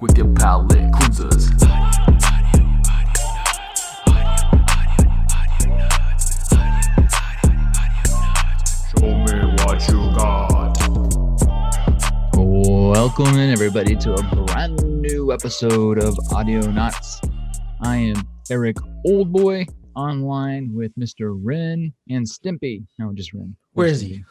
with your palette cleansers. Show me what you got. Welcome in, everybody, to a brand new episode of Audionots. I am Eric Oldboy, online with Mr. Ren and Stimpy. No, just Ren. Where is he?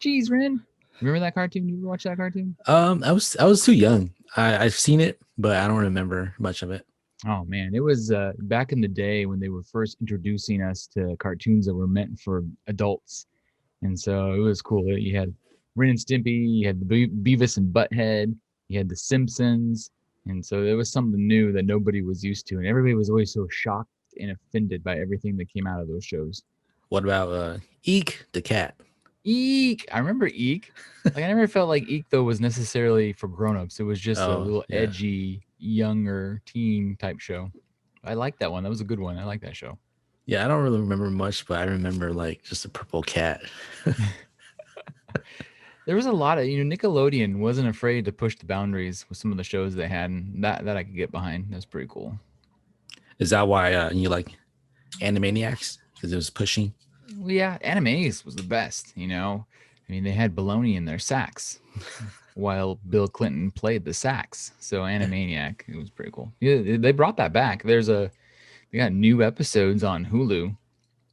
Jeez, Ren. Remember that cartoon? You ever watch that cartoon? I was too young. I've seen it, but I don't remember much of it. Oh man, it was back in the day when they were first introducing us to cartoons that were meant for adults, and so it was cool. You had Ren and Stimpy, you had the Beavis and Butthead, you had the Simpsons, and so there was something new that nobody was used to, and everybody was always so shocked and offended by everything that came out of those shows. What about Eek the cat? Eek! I remember Eek. Like I never felt like Eek though was necessarily for grown-ups. It was just a little edgy, younger teen type show. I liked that one. That was a good one. I like that show. Yeah, I don't really remember much, but I remember like just a purple cat. There was a lot of, Nickelodeon wasn't afraid to push the boundaries with some of the shows they had, and that I could get behind. That's pretty cool. Is that why you like Animaniacs? Because it was pushing? Well, yeah, Animes was the best, I mean, they had baloney in their sax while Bill Clinton played the sax. So Animaniac, it was pretty cool. Yeah, they brought that back. They got new episodes on Hulu.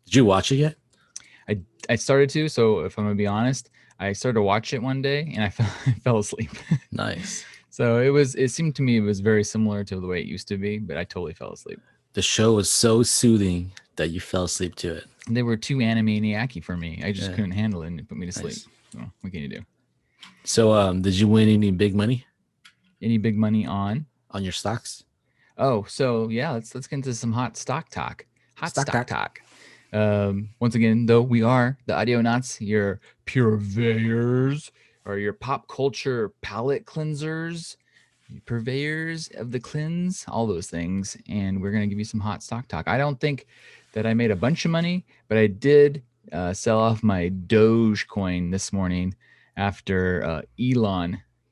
Did you watch it yet? I started to, so if I'm going to be honest, I started to watch it one day and I fell asleep. Nice. So it seemed to me it was very similar to the way it used to be, but I totally fell asleep. The show was so soothing that you fell asleep to it. They were too Animaniac-y for me. I just couldn't handle it and it put me to sleep. Nice. So what can you do? So did you win any big money? Any big money on your stocks? Oh, so yeah, let's get into some hot stock talk. Stock talk. Once again, though, we are the Audionots, your purveyors or your pop culture palette cleansers, purveyors of the cleanse, all those things. And we're going to give you some hot stock talk. I don't think that I made a bunch of money, but I did sell off my Dogecoin this morning after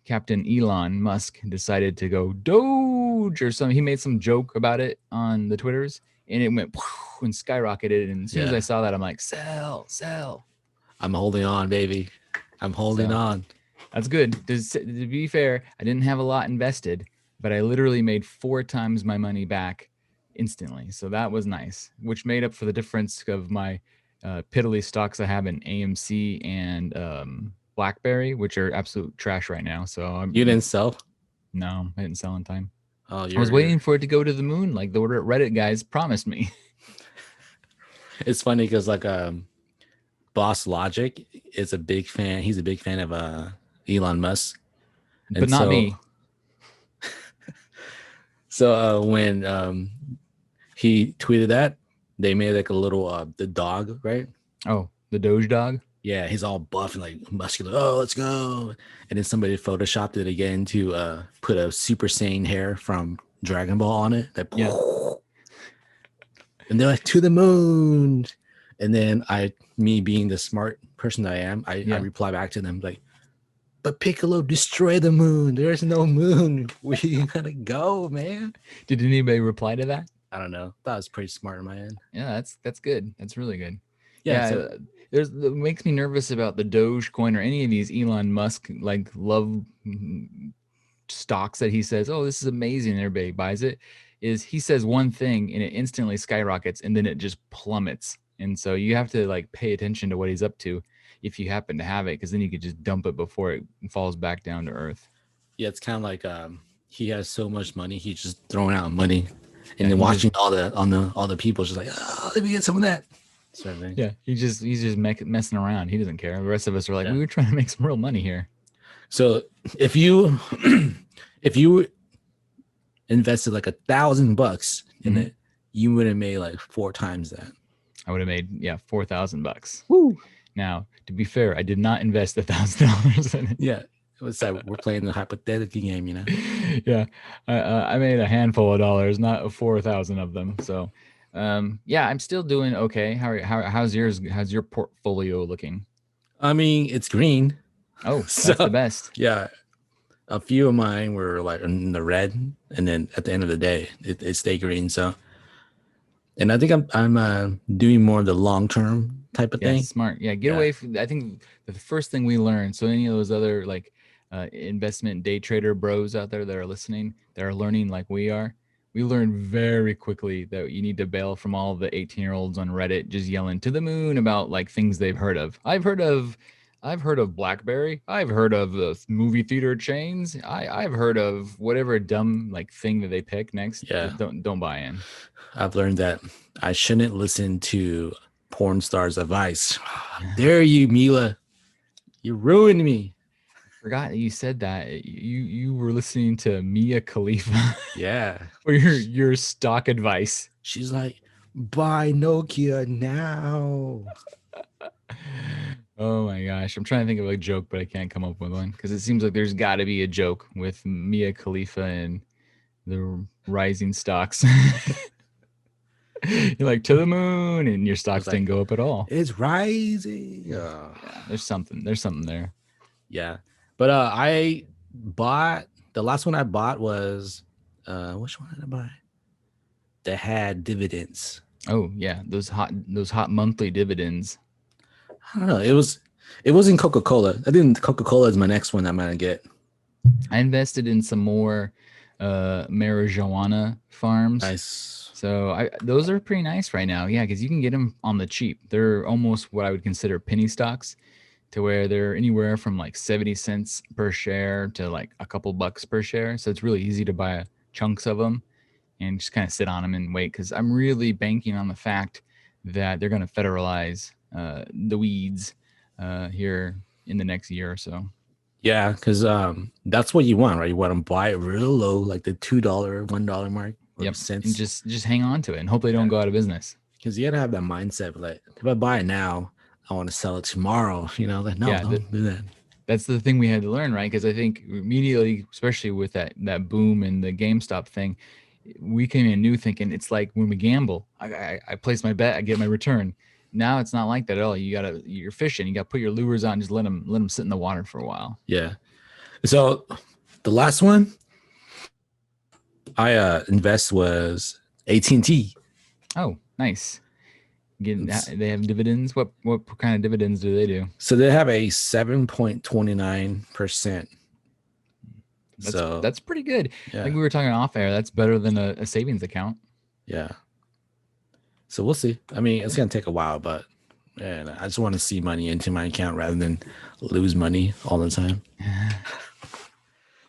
Captain Elon Musk decided to go Doge or something. He made some joke about it on the Twitters and it went and skyrocketed. And as soon as I saw that, I'm like, sell. I'm holding on, baby. I'm holding on. That's good. To be fair, I didn't have a lot invested, but I literally made 4 times my money back instantly. So that was nice, which made up for the difference of my piddly stocks I have in AMC and BlackBerry, which are absolute trash right now. So You didn't sell? No, I didn't sell in time. Oh, I was waiting for it to go to the moon, like the Reddit guys promised me. It's funny because like Boss Logic is a big fan. He's a big fan of Elon Musk, But not me. So when he tweeted that, they made like a little the dog, right? Oh, the Doge dog. Yeah, he's all buff and like muscular. Oh, let's go! And then somebody photoshopped it again to put a Super Saiyan hair from Dragon Ball on it. And they're like, to the moon. And then me being the smart person that I am, I reply back to them like, but Piccolo, destroy the moon. There's no moon. We gotta go, man. Did anybody reply to that? I don't know. That was pretty smart on my end. Yeah, that's good. That's really good. Yeah. So, it makes me nervous about the Dogecoin or any of these Elon Musk like love stocks that he says, oh, this is amazing, and everybody buys it. Is he says one thing and it instantly skyrockets and then it just plummets. And so you have to like pay attention to what he's up to if you happen to have it, because then you could just dump it before it falls back down to earth. Yeah, it's kind of like he has so much money, he's just throwing out money and then watching all the people just like, oh, let me get some of that. Sort of thing. Yeah, he's just messing around. He doesn't care. The rest of us are like, we were trying to make some real money here. So if you invested like $1,000 in it, you would have made like 4 times that. I would have made $4,000. Woo! Now, to be fair, I did not invest $1,000 in it. Yeah, it's like we're playing the hypothetical game, Yeah, I made a handful of dollars, not 4,000 of them. So, I'm still doing okay. How's yours? How's your portfolio looking? I mean, it's green. Oh, that's the best. Yeah, A few of mine were like in the red, and then at the end of the day, it stayed green. So, and I think I'm doing more of the long term type of Yeah, thing. smart. Yeah, get Yeah. away from. I think the first thing we learned. So any of those other like investment day trader bros out there that are listening, that are learning like we learned very quickly that you need to bail from all the 18-year-olds on Reddit just yelling to the moon about like things they've heard of. I've heard of BlackBerry. I've heard of the movie theater chains. I've heard of whatever dumb like thing that they pick next. Yeah. Don't buy in. I've learned that I shouldn't listen to porn stars' advice. Dare you, Mila? You ruined me. Forgot that you said that you were listening to Mia Khalifa Yeah. for your stock advice. She's like, buy Nokia now. Oh my gosh, I'm trying to think of a joke, but I can't come up with one because it seems like there's got to be a joke with Mia Khalifa and the rising stocks. You're like to the moon, and your stocks didn't go up at all. It's rising. Yeah, there's something there. Yeah, but I bought the last one I bought was which one did I buy? That had dividends. Oh yeah, those hot monthly dividends. I don't know. It wasn't Coca-Cola. I think Coca-Cola is my next one I'm gonna get. I invested in some more marijuana farms. Nice. So those are pretty nice right now. Yeah, because you can get them on the cheap. They're almost what I would consider penny stocks, to where they're anywhere from like 70 cents per share to like a couple bucks per share. So it's really easy to buy chunks of them and just kind of sit on them and wait. Because I'm really banking on the fact that they're going to federalize the weeds here in the next year or so. Yeah, because that's what you want, right? You want to buy it real low, like the $2, $1 mark. Yep. Cents. And just hang on to it and hope they don't go out of business. Because you gotta have that mindset. Like, if I buy it now, I want to sell it tomorrow. You know, like, no, don't do that. That's the thing we had to learn, right? Because I think immediately, especially with that boom and the GameStop thing, we came in new thinking it's like when we gamble. I place my bet, I get my return. Now it's not like that at all. You're fishing. You got to put your lures on, just let them sit in the water for a while. Yeah. So the last one I invest was AT&T. Oh, nice. They have dividends. What kind of dividends do they do? So they have a 7.29%. So that's pretty good. Yeah. Like we were talking off air, that's better than a savings account. Yeah. So we'll see. I mean, it's gonna take a while, but man, I just want to see money into my account rather than lose money all the time.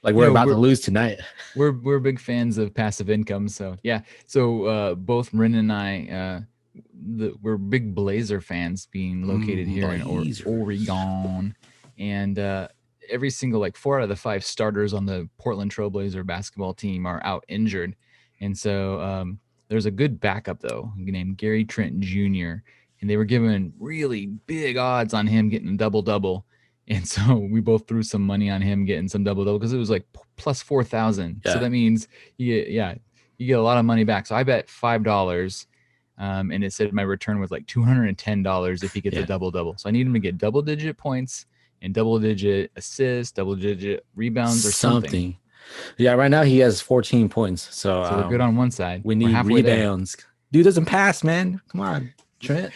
Like we're about to lose tonight. We're big fans of passive income, so yeah. So both Rin and I, we're big Blazer fans, being located here in Oregon, and every single like 4 out of the 5 starters on the Portland Trailblazer basketball team are out injured, and so there's a good backup though named Gary Trent Jr. and they were given really big odds on him getting a double-double. And so we both threw some money on him getting some double-double because it was like plus 4,000. Yeah. So that means you get a lot of money back. So I bet $5, and it said my return was like $210 if he gets a double-double. So I need him to get double-digit points and double-digit assists, double-digit rebounds or something. Yeah, right now he has 14 points. So we're good on one side. We need rebounds. Dude doesn't pass, man. Come on, Trent.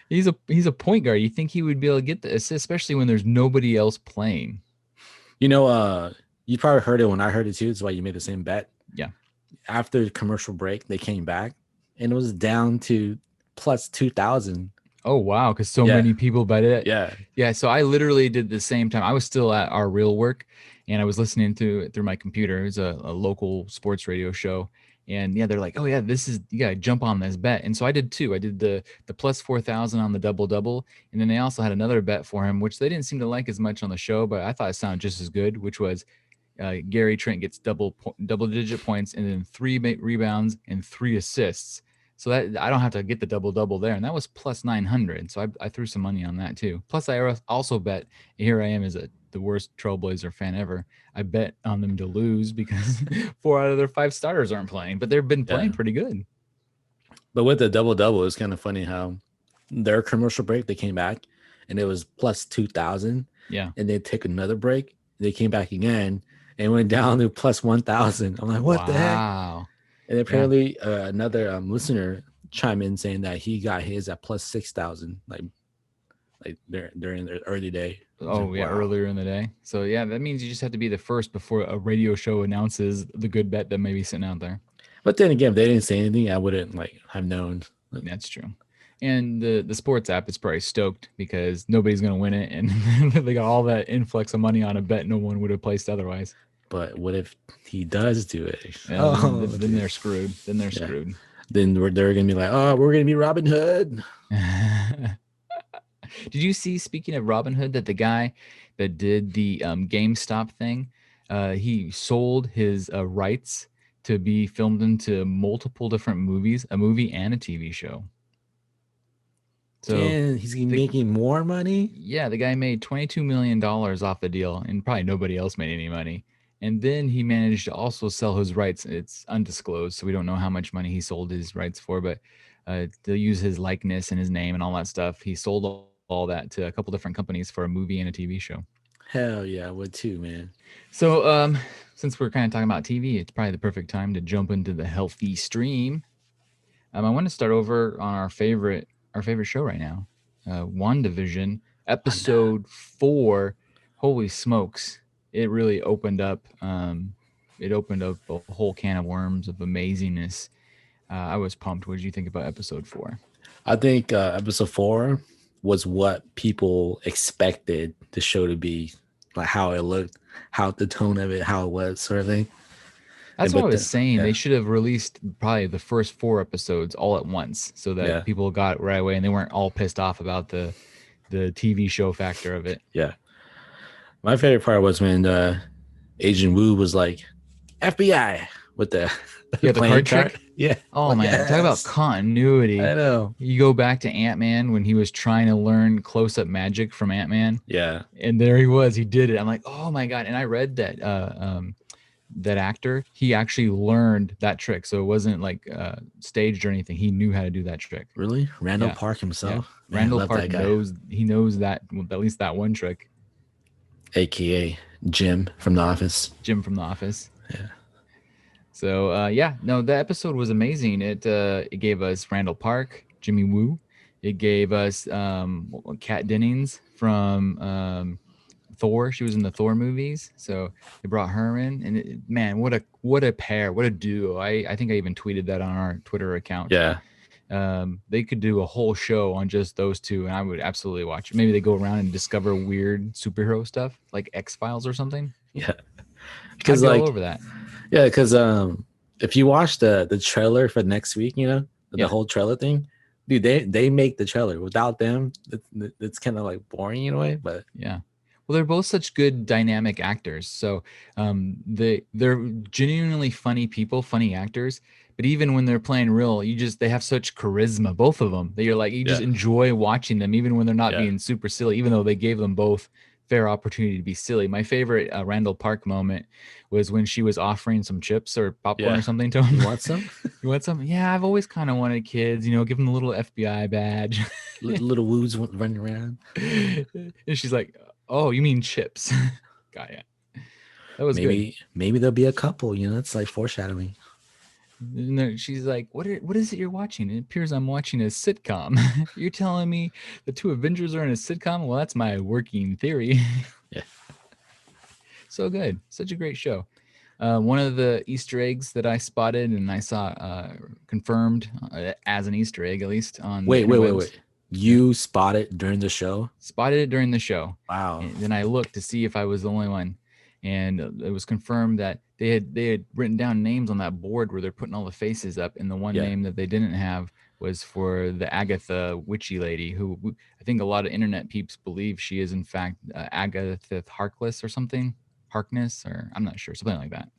He's a point guard. You think he would be able to get the assist, especially when there's nobody else playing. You know, you probably heard it when I heard it too. That's why you made the same bet. Yeah. After the commercial break, they came back and it was down to plus 2,000. Oh wow, because so many people bet it. Yeah. So I literally did the same time. I was still at our real work, and I was listening to it through my computer. It was a local sports radio show. And they're like, oh yeah, you gotta jump on this bet. And so I did too. I did the plus 4,000 on the double-double. And then they also had another bet for him, which they didn't seem to like as much on the show, but I thought it sounded just as good, which was Gary Trent gets double-digit points and then 3 rebounds and 3 assists. So that I don't have to get the double-double there. And that was plus 900. So I threw some money on that too. Plus I also bet, here I am as the worst Trailblazer fan ever. I bet on them to lose because 4 out of their 5 starters aren't playing, but they've been playing pretty good. But with the double-double, it's kind of funny how their commercial break, they came back and it was plus 2,000. Yeah. And they take another break. They came back again and went down to plus 1,000. I'm like, what the heck? Wow. And apparently, another listener chimed in saying that he got his at plus 6,000, like during the early day. Oh yeah, earlier in the day. So yeah, that means you just have to be the first before a radio show announces the good bet that may be sitting out there. But then again, if they didn't say anything, I wouldn't like have known. That's true. And the sports app is probably stoked because nobody's gonna win it, and they got all that influx of money on a bet no one would have placed otherwise. But what if he does do it? Then they're screwed. Then they're screwed. Then they're gonna be like, oh, we're gonna be Robin Hood. Did you see, speaking of Robin Hood, that the guy that did the GameStop thing, he sold his rights to be filmed into multiple different movies, a movie and a TV show. So he's making more money? Yeah, the guy made $22 million off the deal, and probably nobody else made any money. And then he managed to also sell his rights. It's undisclosed, so we don't know how much money he sold his rights for, but they'll use his likeness and his name and all that stuff. He sold all that to a couple different companies for a movie and a TV show. Hell yeah, I would too, man. So since we're kind of talking about TV, it's probably the perfect time to jump into the healthy stream. I want to start over on our favorite show right now, WandaVision, episode 4. Holy smokes. It really opened up. It opened up a whole can of worms of amazingness. I was pumped. What did you think about episode 4? I think episode 4 was what people expected the show to be, like how it looked, how the tone of it, how it was, sort of thing. That's what I was saying. Yeah. They should have released probably the first 4 episodes all at once so that people got it right away and they weren't all pissed off about the TV show factor of it. Yeah. My favorite part was when Agent Wu was like, FBI with the card trick. Yeah. Oh man, talk about continuity. I know. You go back to Ant-Man when he was trying to learn close-up magic from Ant-Man. Yeah. And there he was. He did it. I'm like, oh my god. And I read that that actor, he actually learned that trick, so it wasn't like staged or anything. He knew how to do that trick. Really? Randall Park himself. Yeah. Man, Randall Park knows that, at least that one trick. AKA Jim from The Office. Jim from The Office. Yeah. So the episode was amazing. It gave us Randall Park, Jimmy Woo. It gave us Kat Dennings from Thor. She was in the Thor movies, so they brought her in. And man, what a pair, what a duo. I think I even tweeted that on our Twitter account. Yeah. They could do a whole show on just those two, and I would absolutely watch it. Maybe they go around and discover weird superhero stuff like X-Files or something. Yeah, because like all over that. Yeah, because if you watch the trailer for next week, the whole trailer thing, dude, they make the trailer. Without them, it's kind of like boring in a way. But yeah. Well, they're both such good dynamic actors. So they're genuinely funny people, funny actors. But even when they're playing real, they have such charisma, both of them, that you're like, you just enjoy watching them, even when they're not being super silly, even though they gave them both fair opportunity to be silly. My favorite Randall Park moment was when she was offering some chips or popcorn or something to him. You want some? You want some? Yeah, I've always kind of wanted kids, give them the little FBI badge. little woos running around. And she's like, oh, you mean chips? Got it. That was good. Maybe there'll be a couple, it's like foreshadowing. And she's like, what is it you're watching? It appears I'm watching a sitcom. You're telling me the 2 Avengers are in a sitcom? Well, that's my working theory. Yeah. So good. Such a great show. One of the Easter eggs that I spotted and I saw confirmed as an Easter egg, at least on Wait. You spotted during the show? Spotted it during the show. Wow. And then I looked to see if I was the only one. And it was confirmed that they had written down names on that board where they're putting all the faces up. And the one name that they didn't have was for the Agatha witchy lady, who I think a lot of internet peeps believe she is in fact Agatha Harkness or something. Harkness, or I'm not sure, something like that.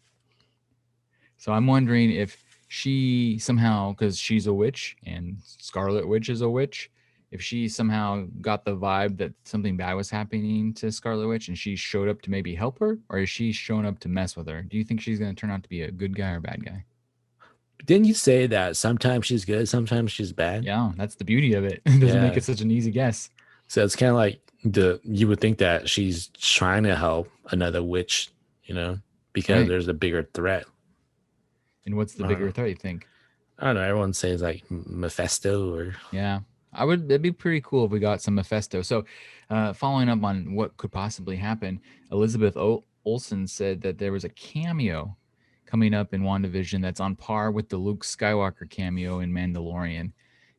So I'm wondering if she somehow, because she's a witch and Scarlet Witch is a witch, if she somehow got the vibe that something bad was happening to Scarlet Witch and she showed up to maybe help her, or is she showing up to mess with her? Do you think she's going to turn out to be a good guy or bad guy? Didn't you say that sometimes she's good, sometimes she's bad? Yeah, that's the beauty of it. It doesn't make it such an easy guess. So it's kind of like you would think that she's trying to help another witch, because Right. there's a bigger threat. And what's the I don't bigger know. threat, you think? I don't know. Everyone says like Mephisto or Yeah, it'd be pretty cool if we got some Mephisto. So, following up on what could possibly happen, Elizabeth Olsen said that there was a cameo coming up in WandaVision that's on par with the Luke Skywalker cameo in Mandalorian,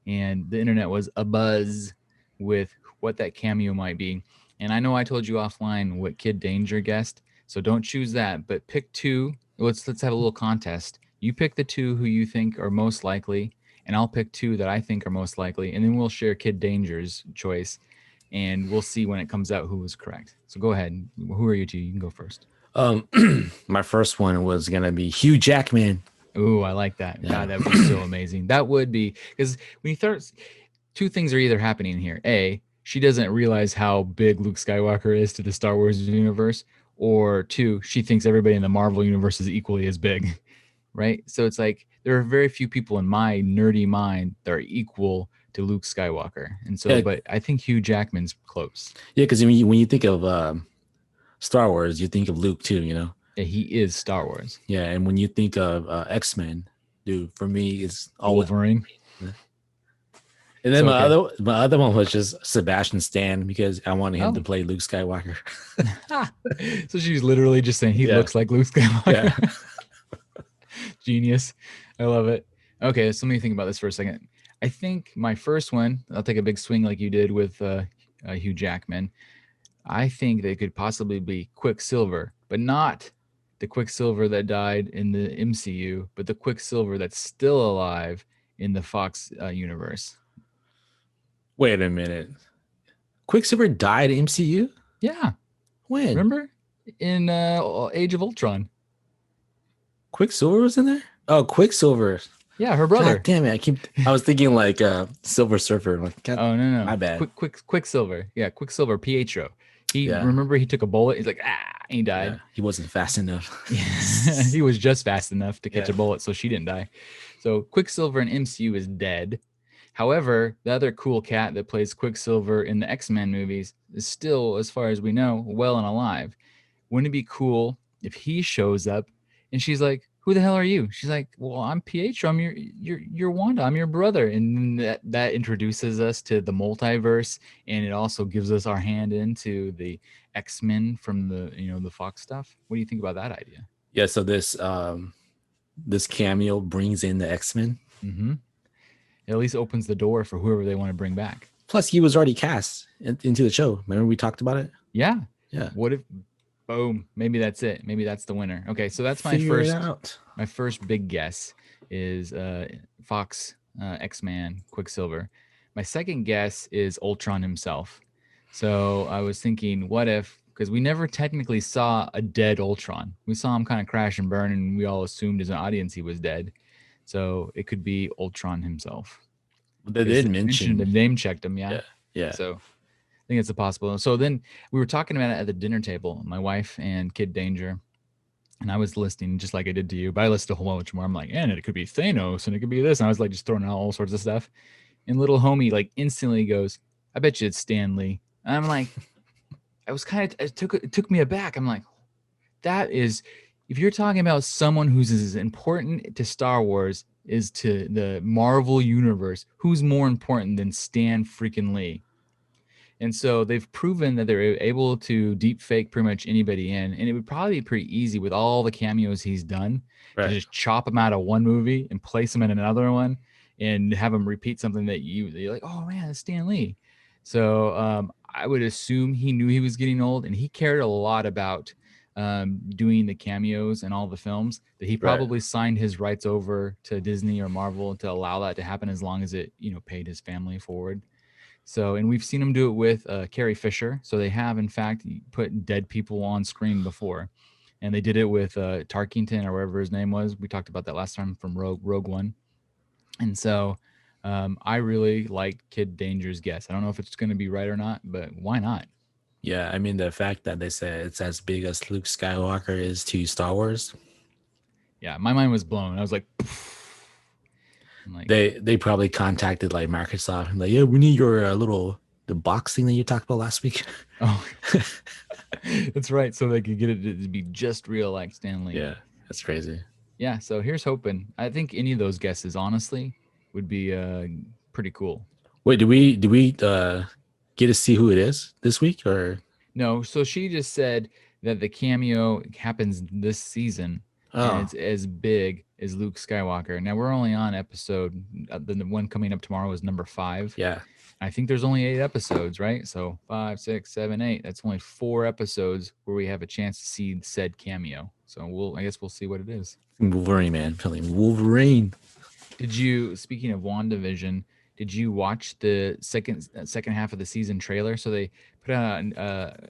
and the internet was abuzz with what that cameo might be. And I know I told you offline what Kid Danger guessed, so don't choose that, but pick two. Let's have a little contest. You pick the two who you think are most likely, and I'll pick two that I think are most likely, and then we'll share Kid Danger's choice, and we'll see when it comes out who was correct. So go ahead. Who are you two? You can go first. my first one was gonna be Hugh Jackman. Ooh, I like that. Yeah. God, that would be so amazing. That would be, because when you start, two things are either happening here. A, she doesn't realize how big Luke Skywalker is to the Star Wars universe, or two, she thinks everybody in the Marvel universe is equally as big, right? So it's like there are very few people in my nerdy mind that are equal to Luke Skywalker, and so, Yeah. but I think Hugh Jackman's close. Yeah, because when you think of Star Wars, you think of Luke too, you know. Yeah, he is Star Wars. Yeah, and when you think of X-Men, dude, for me it's all. Wolverine. And then So, my other one was just Sebastian Stan because I wanted him to Oh. play Luke Skywalker. So she's literally just saying he Yeah. looks like Luke Skywalker. Yeah. Genius. I love it. Okay, so let me think about this for a second. I think my first one, I'll take a big swing like you did with Hugh Jackman. I think they could possibly be Quicksilver, but not the Quicksilver that died in the MCU, but the Quicksilver that's still alive in the Fox universe. Wait a minute. Quicksilver died in MCU? Yeah. When? Remember? In Age of Ultron. Quicksilver was in there? Oh, Quicksilver. Yeah, her brother. God damn it. I was thinking like Silver Surfer. Like, God, Oh no, my bad. Quicksilver. Yeah, Quicksilver, Pietro. Yeah. Remember he took a bullet. He's like, and he died. Yeah, he wasn't fast enough. He was just fast enough to catch a bullet, so she didn't die. So Quicksilver in MCU is dead. However, the other cool cat that plays Quicksilver in the X-Men movies is still, as far as we know, well and alive. Wouldn't it be cool if he shows up and she's like, "Who the hell are you?" She's like, "Well, I'm Pietro. I'm your Wanda. I'm your brother." And that introduces us to the multiverse, and it also gives us our hand into the X-Men from the the Fox stuff. What do you think about that idea? Yeah, so this cameo brings in the X-Men. Mm-hmm. It at least opens the door for whoever they want to bring back. Plus, he was already cast into the show. Remember we talked about it? Yeah. Yeah. What if, boom, maybe that's it. Maybe that's the winner. Okay, so that's Figure it out. My first big guess is Fox, X-Man, Quicksilver. My second guess is Ultron himself. So I was thinking, what if, because we never technically saw a dead Ultron. We saw him kind of crash and burn, and we all assumed as an audience he was dead. So it could be Ultron himself. They did mention the name checked him, yeah. Yeah. So I think it's a possible. So then we were talking about it at the dinner table, my wife and Kid Danger, and I was listening just like I did to you, but I listened a whole bunch more. I'm like, and it could be Thanos, and it could be this, and I was like just throwing out all sorts of stuff. And little homie like instantly goes, "I bet you it's Stan Lee." And I'm like, I was it took me aback. I'm like, that is, if you're talking about someone who's as important to Star Wars is to the Marvel universe, who's more important than Stan freaking Lee? And so they've proven that they're able to deep fake pretty much anybody in, and it would probably be pretty easy with all the cameos he's done to just chop him out of one movie and place him in another one and have him repeat something that you're like, oh man, it's Stan Lee. So I would assume he knew he was getting old, and he cared a lot about doing the cameos and all the films, that he probably signed his rights over to Disney or Marvel to allow that to happen as long as it paid his family forward. So, and we've seen him do it with Carrie Fisher. So they have, in fact, put dead people on screen before, and they did it with Tarkington or whatever his name was. We talked about that last time from Rogue One. And so I really like Kid Danger's guess. I don't know if it's going to be right or not, but why not? Yeah, I mean, the fact that they said it's as big as Luke Skywalker is to Star Wars. Yeah, my mind was blown. I was like, they probably contacted like Microsoft and like, yeah, we need your little the boxing that you talked about last week. Oh, that's right. So they could get it to be just real like Stan Lee. Yeah, that's crazy. Yeah. So here's hoping. I think any of those guesses, honestly, would be pretty cool. Wait, do we get to see who it is this week or? No. So she just said that the cameo happens this season. And Oh, it's as big as Luke Skywalker. Now we're only on episode. The one coming up tomorrow is number 5. yeah. I think there's only 8 episodes, right? So 5, 6, 7, 8. That's only 4 episodes where we have a chance to see said cameo. So I guess we'll see what it is. Wolverine, man. Feeling Wolverine. Did you, speaking of WandaVision, did you watch the second half of the season trailer? So they put out an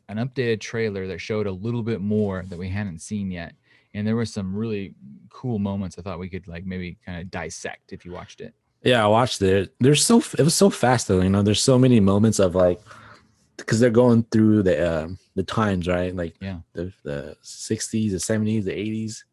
updated trailer that showed a little bit more that we hadn't seen yet. And there were some really cool moments I thought we could like maybe kind of dissect if you watched it. Yeah, I watched it. It was so fast though. You know, there's so many moments of like, because they're going through the times, right? Like the 60s, the 70s, the 80s,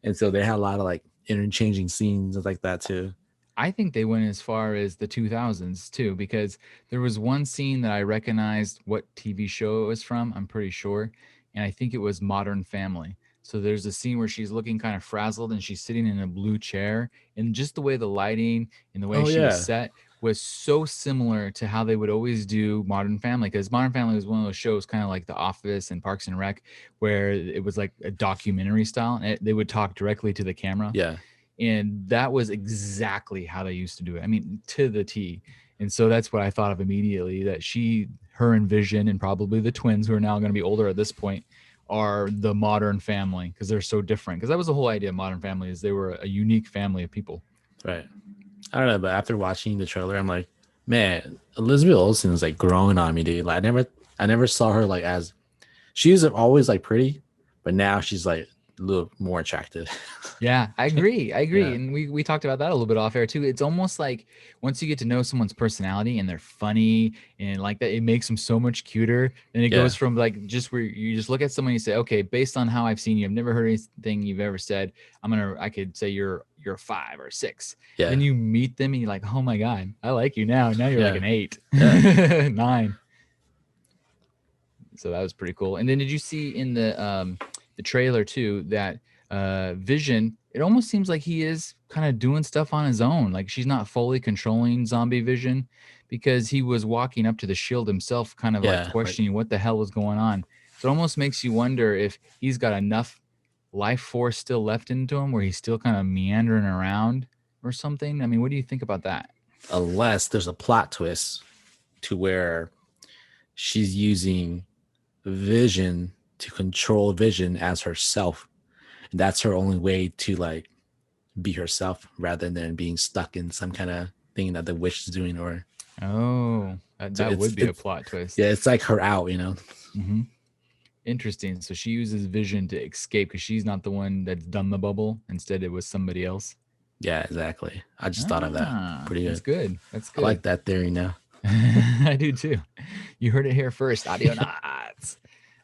and so they had a lot of like interchanging scenes like that too. I think they went as far as the 2000s too, because there was one scene that I recognized what TV show it was from. I'm pretty sure, and I think it was Modern Family. So there's a scene where she's looking kind of frazzled and she's sitting in a blue chair, and just the way the lighting and the way she was set was so similar to how they would always do Modern Family, because Modern Family was one of those shows kind of like The Office and Parks and Rec, where it was like a documentary style and they would talk directly to the camera. Yeah. And that was exactly how they used to do it. I mean, to the T. And so that's what I thought of immediately, that her and Vision and probably the twins, who are now going to be older at this point, are the Modern Family, because they're so different. Because that was the whole idea of Modern Family, is they were a unique family of people. Right. I don't know, but after watching the trailer, I'm like, man, Elizabeth Olsen is like growing on me, dude. Like I never saw her like as she's always like pretty, but now she's like a little more attractive. Yeah, I agree. Yeah. And we talked about that a little bit off air too. It's almost like once you get to know someone's personality and they're funny and like that, it makes them so much cuter. And it goes from like just where you just look at someone and you say, okay, based on how I've seen you, I've never heard anything you've ever said. I could say you're a 5 or 6. Yeah. Then you meet them and you're like, oh my God, I like you now. Now you're like an 8, 9. So that was pretty cool. And then did you see in the trailer too that Vision, it almost seems like he is kind of doing stuff on his own. Like she's not fully controlling zombie Vision, because he was walking up to the shield himself, kind of like questioning what the hell was going on. So it almost makes you wonder if he's got enough life force still left into him where he's still kind of meandering around or something. I mean, what do you think about that? Unless there's a plot twist to where she's using Vision to control Vision as herself. And that's her only way to like be herself, rather than being stuck in some kind of thing that the witch is doing. Or that would be a plot twist. Yeah, it's like her out, you know. Mm-hmm. Interesting. So she uses Vision to escape because she's not the one that's done the bubble. Instead, it was somebody else. Yeah, exactly. I just thought of that. Pretty good. That's good. I like that theory now. I do too. You heard it here first. Audionots.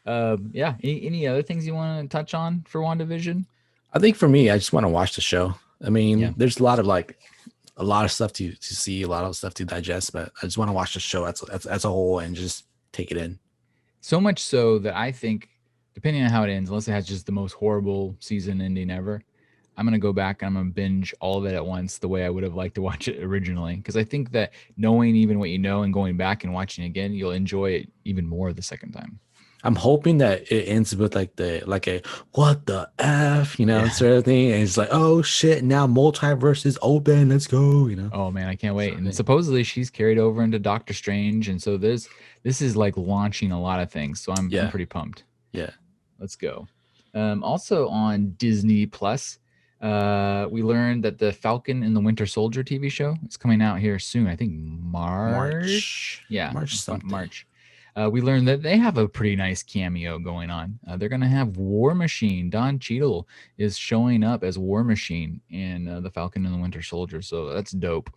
Any other things you want to touch on for WandaVision? I think for me, I just want to watch the show. I mean, there's a lot of stuff to see, a lot of stuff to digest, but I just want to watch the show as a whole and just take it in. So much so that I think, depending on how it ends, unless it has just the most horrible season ending ever, I'm going to go back and I'm going to binge all of it at once the way I would have liked to watch it originally. Because I think that knowing even what you know and going back and watching it again, you'll enjoy it even more the second time. I'm hoping that it ends with like a what the F, you know, sort of thing. And it's like, oh shit, now multiverse is open. Let's go, you know. Oh man, I can't wait. And supposedly she's carried over into Doctor Strange. And so this is like launching a lot of things. So I'm pretty pumped. Yeah. Let's go. Also on Disney Plus, we learned that the Falcon and the Winter Soldier TV show is coming out here soon. I think March. Yeah. March. We learned that they have a pretty nice cameo going on. They're going to have War Machine. Don Cheadle is showing up as War Machine in the Falcon and the Winter Soldier. So that's dope.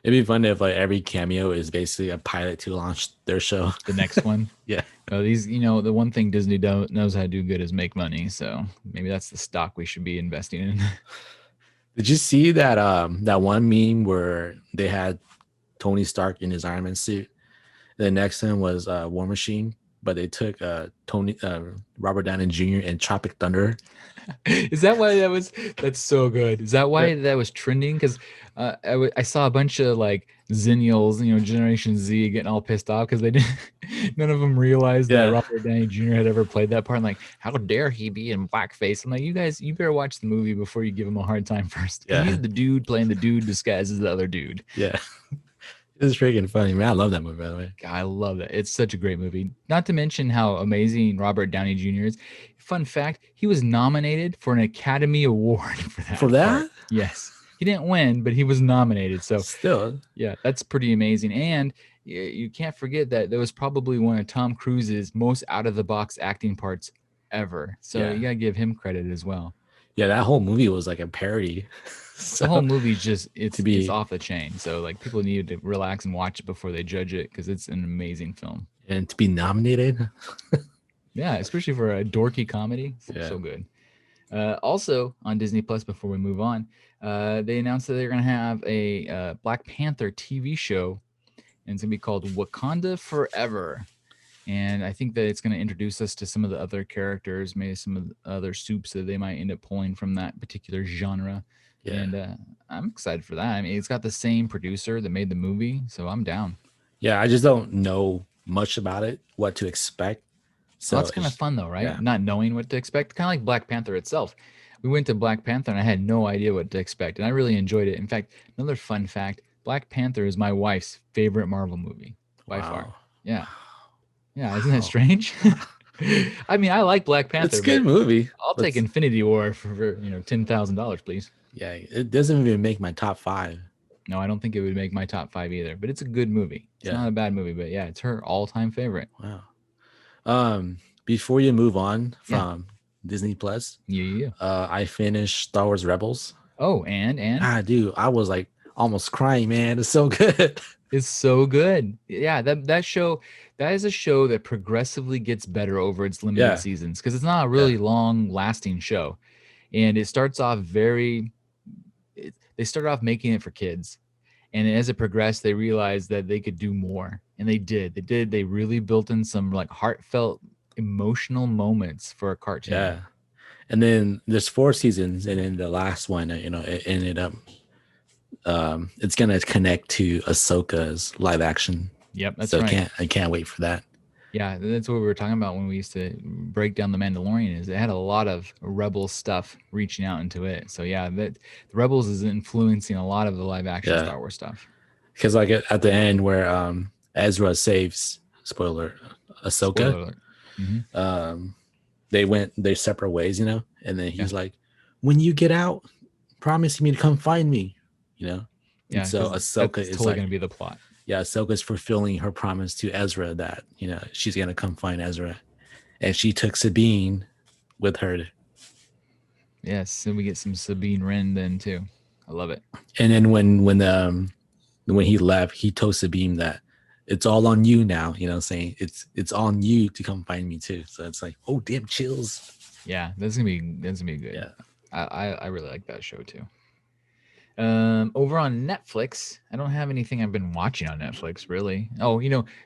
It'd be fun if like every cameo is basically a pilot to launch their show. The next one. Yeah. The one thing Disney knows how to do good is make money. So maybe that's the stock we should be investing in. Did you see that one meme where they had Tony Stark in his Iron Man suit? The next one was War Machine, but they took Robert Downey Jr. and Tropic Thunder. Is that why that was? That's so good. Is that why that was trending? Because I saw a bunch of like Zennials, Generation Z, getting all pissed off because they didn't. None of them realized that Robert Downey Jr. had ever played that part. And like, how dare he be in blackface? I'm like, you guys, you better watch the movie before you give him a hard time first. Yeah. He's the dude playing the dude disguised as the other dude. Yeah. It's freaking funny, man. I love that movie, by the way. I love that. It's such a great movie. Not to mention how amazing Robert Downey Jr. is. Fun fact, he was nominated for an Academy Award for that. For that? Part. Yes. He didn't win, but he was nominated. So still. Yeah, that's pretty amazing. And you can't forget that was probably one of Tom Cruise's most out-of-the-box acting parts ever. So you got to give him credit as well. Yeah, that whole movie was like a parody. So, the whole movie's just it's off the chain. So like people need to relax and watch it before they judge it because it's an amazing film. And to be nominated. Yeah, especially for a dorky comedy. So good. Also on Disney Plus, before we move on, they announced that they're going to have a Black Panther TV show, and it's going to be called Wakanda Forever. And I think that it's going to introduce us to some of the other characters, maybe some of the other soups that they might end up pulling from that particular genre. Yeah. And I'm excited for that. I mean, it's got the same producer that made the movie, so I'm down. Yeah, I just don't know much about it, what to expect. So that's kind of fun, though, right? Yeah. Not knowing what to expect, kind of like Black Panther itself. We went to Black Panther, and I had no idea what to expect, and I really enjoyed it. In fact, another fun fact, Black Panther is my wife's favorite Marvel movie by far. Yeah. Yeah, isn't that strange? I mean, I like Black Panther. It's a good movie. I'll take Infinity War for $10,000, please. Yeah, it doesn't even make my top 5. No, I don't think it would make my top 5 either. But it's a good movie. It's not a bad movie, but yeah, it's her all-time favorite. Wow. Before you move on from Disney Plus, I finished Star Wars Rebels. Oh, and dude, I was like almost crying, man. It's so good. It's so good. Yeah, that show, that is a show that progressively gets better over its limited seasons because it's not a really long-lasting show, and it starts off they started off making it for kids, and as it progressed, they realized that they could do more, and they did. They really built in some like heartfelt, emotional moments for a cartoon. Yeah, and then there's 4 seasons, and then the last one, it ended up. It's gonna connect to Ahsoka's live action. Yep, that's right. I can't wait for that. Yeah, that's what we were talking about when we used to break down The Mandalorian. Is it had a lot of Rebel stuff reaching out into it. So yeah, the Rebels is influencing a lot of the live action Star Wars stuff. Because like at the end where Ezra saves Ahsoka. Spoiler alert. They went their separate ways, and then he's like, "When you get out, promise me to come find me." Yeah. And so Ahsoka is totally going to be the plot. Yeah, Ahsoka's fulfilling her promise to Ezra that she's going to come find Ezra, and she took Sabine with her. Yes, and we get some Sabine Wren then too. I love it. And then when he left, he told Sabine that it's all on you now. Saying it's on you to come find me too. So it's like, oh damn, chills. Yeah, that's gonna be good. Yeah, I really like that show too. Over on Netflix, I don't have anything I've been watching on Netflix really. Oh,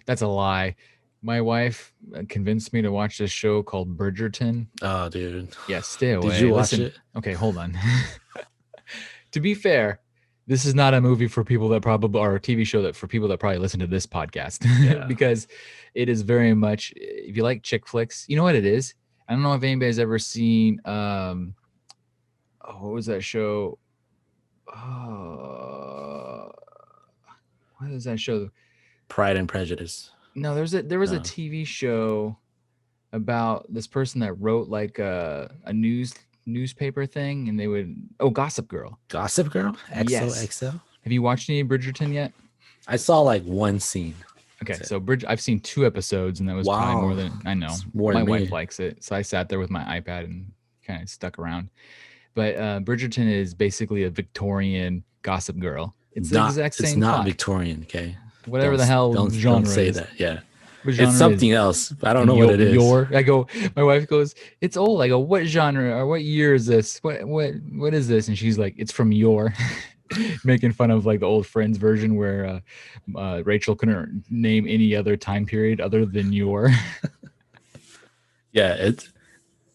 that's a lie. My wife convinced me to watch this show called Bridgerton. Oh, dude. Yeah, stay away. Did you watch it? Okay, hold on. To be fair, this is not a movie for people that probably, or a TV show that for people that probably listen to this podcast, because it is very much, if you like chick flicks, you know what it is? I don't know if anybody's ever seen, what was that show? What is that show? Pride and Prejudice. No, there was a TV show about this person that wrote like a newspaper thing, and they would Gossip Girl. Gossip Girl? XOXO? Have you watched any Bridgerton yet? I saw like one scene. Okay, so I've seen 2 episodes, and that was probably more than I know. My wife likes it, so I sat there with my iPad and kind of stuck around. But Bridgerton is basically a Victorian Gossip Girl. It's the exact same. It's not plot. Victorian, okay? Whatever the hell genre don't say is. That. Yeah, it's something else. I don't know what it is. I go. My wife goes, "It's old." I go, "What genre or what year is this? What is this?" And she's like, "It's from Yore." making fun of like the old Friends version where Rachel couldn't name any other time period other than your. Yeah, it's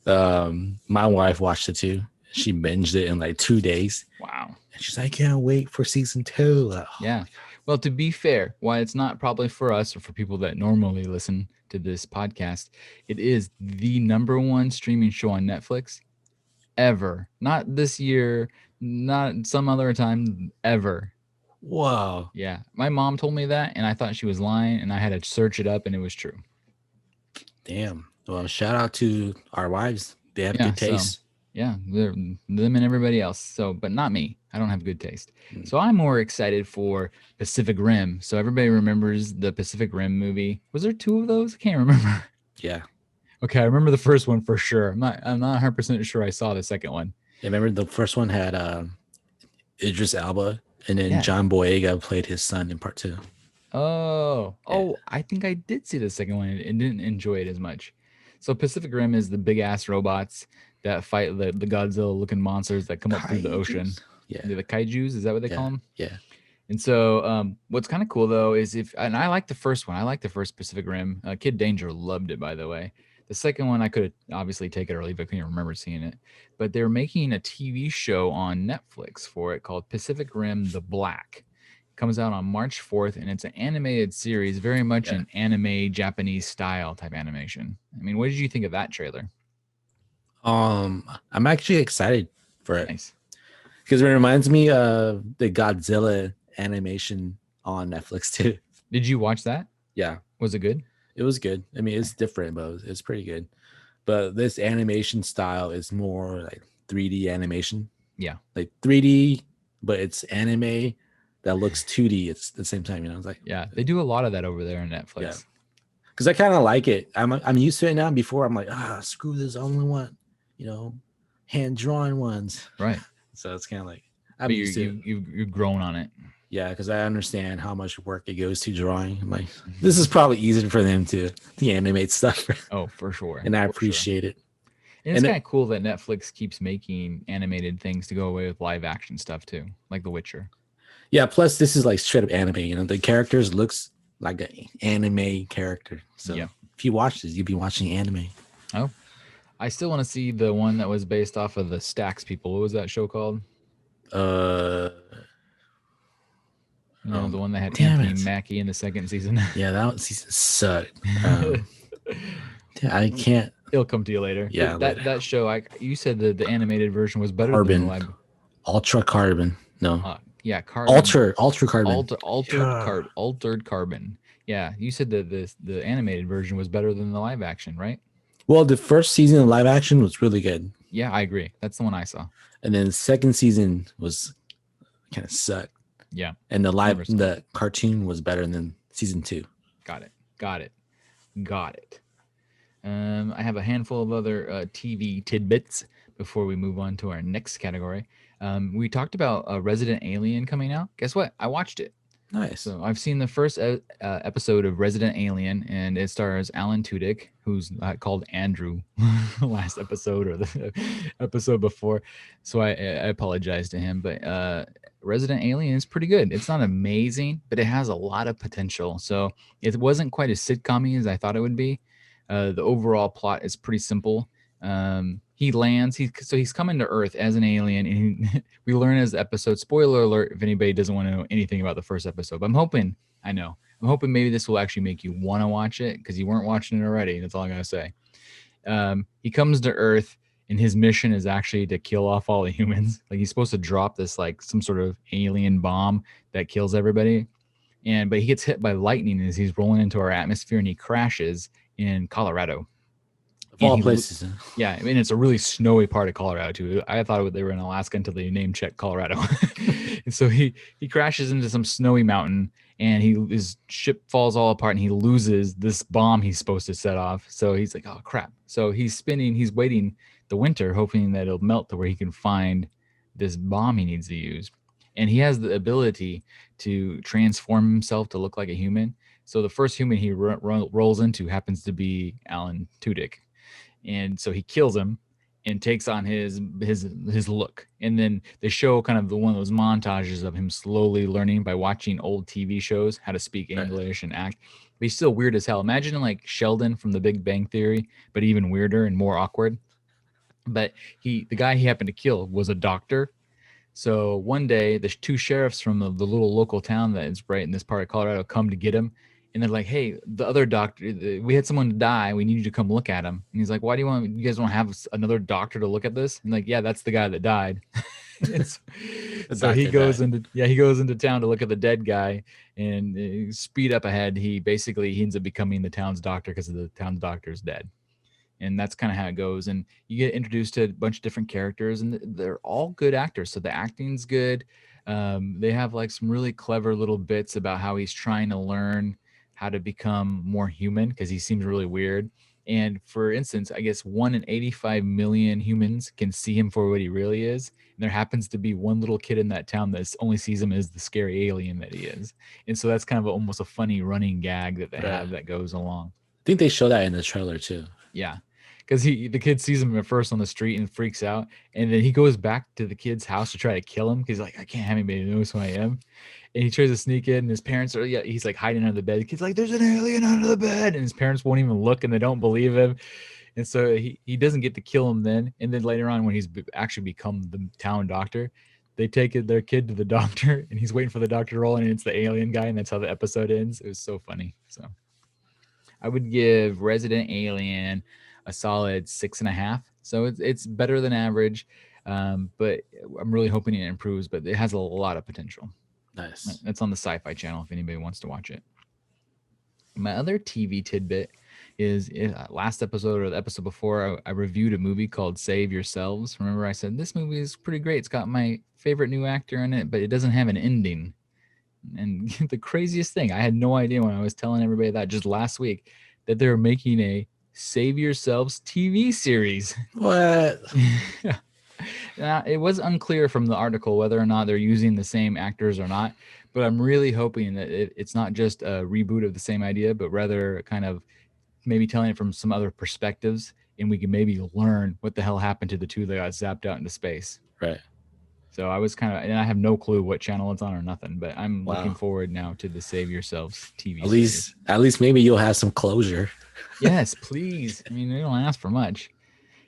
my wife watched it too. She binged it in like 2 days. Wow. And she's like, I can't wait for season 2. Like, oh Yeah. Well, to be fair, why it's not probably for us or for people that normally listen to this podcast, it is the number one streaming show on Netflix ever. Not this year, not some other time, ever. whoa. Yeah. My mom told me that, and I thought she was lying, and I had to search it up, and it was true. Damn. Well, shout out to our wives. They have good taste. Yeah, them and everybody else. So, but not me. I don't have good taste. So I'm more excited for Pacific Rim. So everybody remembers the Pacific Rim movie. Was there 2 of those? I can't remember. Yeah. Okay, I remember the first one for sure. I'm not 100% sure I saw the second one. Yeah, remember the first one had Idris Elba, and then John Boyega played his son in part 2. Oh, I think I did see the second one and didn't enjoy it as much. So Pacific Rim is the big ass robots that fight the Godzilla looking monsters that come up through the ocean. Yeah. The kaijus, is that what they call them? Yeah. And so what's kind of cool though is and I like the first one. I like the first Pacific Rim. Kid Danger loved it, by the way. The second one I could obviously take it or leave it. I couldn't remember seeing it. But they're making a TV show on Netflix for it called Pacific Rim The Black. It comes out on March 4th, and it's an animated series, very much an anime Japanese style type animation. I mean, what did you think of that trailer? I'm actually excited for it. Nice. Because it reminds me of the Godzilla animation on Netflix too. Did you watch that? Yeah. Was it good? It was good. I mean, it's different, but it's pretty good. But this animation style is more like 3D animation. Yeah. Like 3D, but it's anime that looks 2D at the same time. You know, it's like, yeah, they do a lot of that over there on Netflix. Yeah. Because I kind of like it. I'm used to it now. Before I'm like, screw this. I only want, hand drawn ones. Right. So it's kind of like you've grown on it. Yeah, because I understand how much work it goes to drawing. I'm like, this is probably easier for them to animate stuff. Oh, for sure. And I appreciate it. And it's kind of cool that Netflix keeps making animated things to go away with live action stuff too, like The Witcher. Yeah, plus this is like straight up anime. The characters looks like an anime character. So if you watch this, you'll be watching anime. Oh, I still want to see the one that was based off of the Stax people. What was that show called? The one that had Anthony Mackie in the second season. Yeah, that season sucked. I can't. It'll come to you later. Yeah, that show. You said the animated version was better than the live. Ultra Carbon. No. Carbon. Ultra Carbon. Altered Carbon. Yeah, you said that the animated version was better than the live action, right? Well, the first season of live action was really good. Yeah, I agree. That's the one I saw. And then the second season was kind of sucked. Yeah. And the cartoon was better than season 2. Got it. I have a handful of other TV tidbits before we move on to our next category. We talked about Resident Alien coming out. Guess what? I watched it. Nice. So I've seen the first episode of Resident Alien, and it stars Alan Tudyk, who's called Andrew last episode or the episode before. So I apologize to him, but Resident Alien is pretty good. It's not amazing, but it has a lot of potential. So it wasn't quite as sitcom-y as I thought it would be. The overall plot is pretty simple. He lands. He's coming to Earth as an alien, and we learn as the episode. Spoiler alert! If anybody doesn't want to know anything about the first episode, but I'm hoping maybe this will actually make you want to watch it because you weren't watching it already. That's all I gotta say. He comes to Earth, and his mission is actually to kill off all the humans. Like he's supposed to drop this like some sort of alien bomb that kills everybody, but he gets hit by lightning as he's rolling into our atmosphere, and he crashes in Colorado. Of all places. Yeah, I mean, it's a really snowy part of Colorado, too. I thought they were in Alaska until they name-checked Colorado. And so he crashes into some snowy mountain, and his ship falls all apart, and he loses this bomb he's supposed to set off. So he's like, oh, crap. So he's waiting the winter, hoping that it'll melt to where he can find this bomb he needs to use. And he has the ability to transform himself to look like a human. So the first human he rolls into happens to be Alan Tudyk. And so he kills him, and takes on his look. And then they show kind of one of those montages of him slowly learning by watching old TV shows how to speak English and act. But he's still weird as hell. Imagine like Sheldon from The Big Bang Theory, but even weirder and more awkward. But the guy he happened to kill was a doctor. So one day, the two sheriffs from the little local town that is right in this part of Colorado come to get him. And they're like, hey, the other doctor, we had someone die. We need you to come look at him. And he's like, why do you guys want to have another doctor to look at this? And like, yeah, that's the guy that died. So he goes into town to look at the dead guy, and speed up ahead. He ends up becoming the town's doctor because the town's doctor is dead. And that's kind of how it goes. And you get introduced to a bunch of different characters, and they're all good actors. So the acting's good. They have like some really clever little bits about how he's trying to learn how to become more human because he seems really weird. And for instance, I guess 1 in 85 million humans can see him for what he really is. And there happens to be one little kid in that town that only sees him as the scary alien that he is. And so that's kind of almost a funny running gag that they have that goes along. I think they show that in the trailer too. Yeah. Because the kid sees him at first on the street and freaks out, and then he goes back to the kid's house to try to kill him because he's like, I can't have anybody knows who I am. And he tries to sneak in, and his parents are he's like hiding under the bed. The kid's like, there's an alien under the bed, and his parents won't even look, and they don't believe him. And so he doesn't get to kill him then. And then later on, when he's actually become the town doctor, they take their kid to the doctor, and he's waiting for the doctor to roll in, and it's the alien guy, and that's how the episode ends. It was so funny. So I would give Resident Alien a solid 6.5. So it's better than average, but I'm really hoping it improves. But it has a lot of potential. Nice. That's on the Sci-Fi Channel if anybody wants to watch it. My other TV tidbit is last episode or the episode before, I reviewed a movie called Save Yourselves. Remember, I said this movie is pretty great. It's got my favorite new actor in it, but it doesn't have an ending. And the craziest thing, I had no idea when I was telling everybody that just last week that they were making a Save Yourselves TV series. What? Now, it was unclear from the article whether or not they're using the same actors or not, but I'm really hoping that it's not just a reboot of the same idea, but rather kind of maybe telling it from some other perspectives, and we can maybe learn what the hell happened to the two that got zapped out into space. Right. So I was and I have no clue what channel it's on or nothing, but I'm looking forward now to the Save Yourselves TV series. At least maybe you'll have some closure. Yes, please. I mean, they don't ask for much.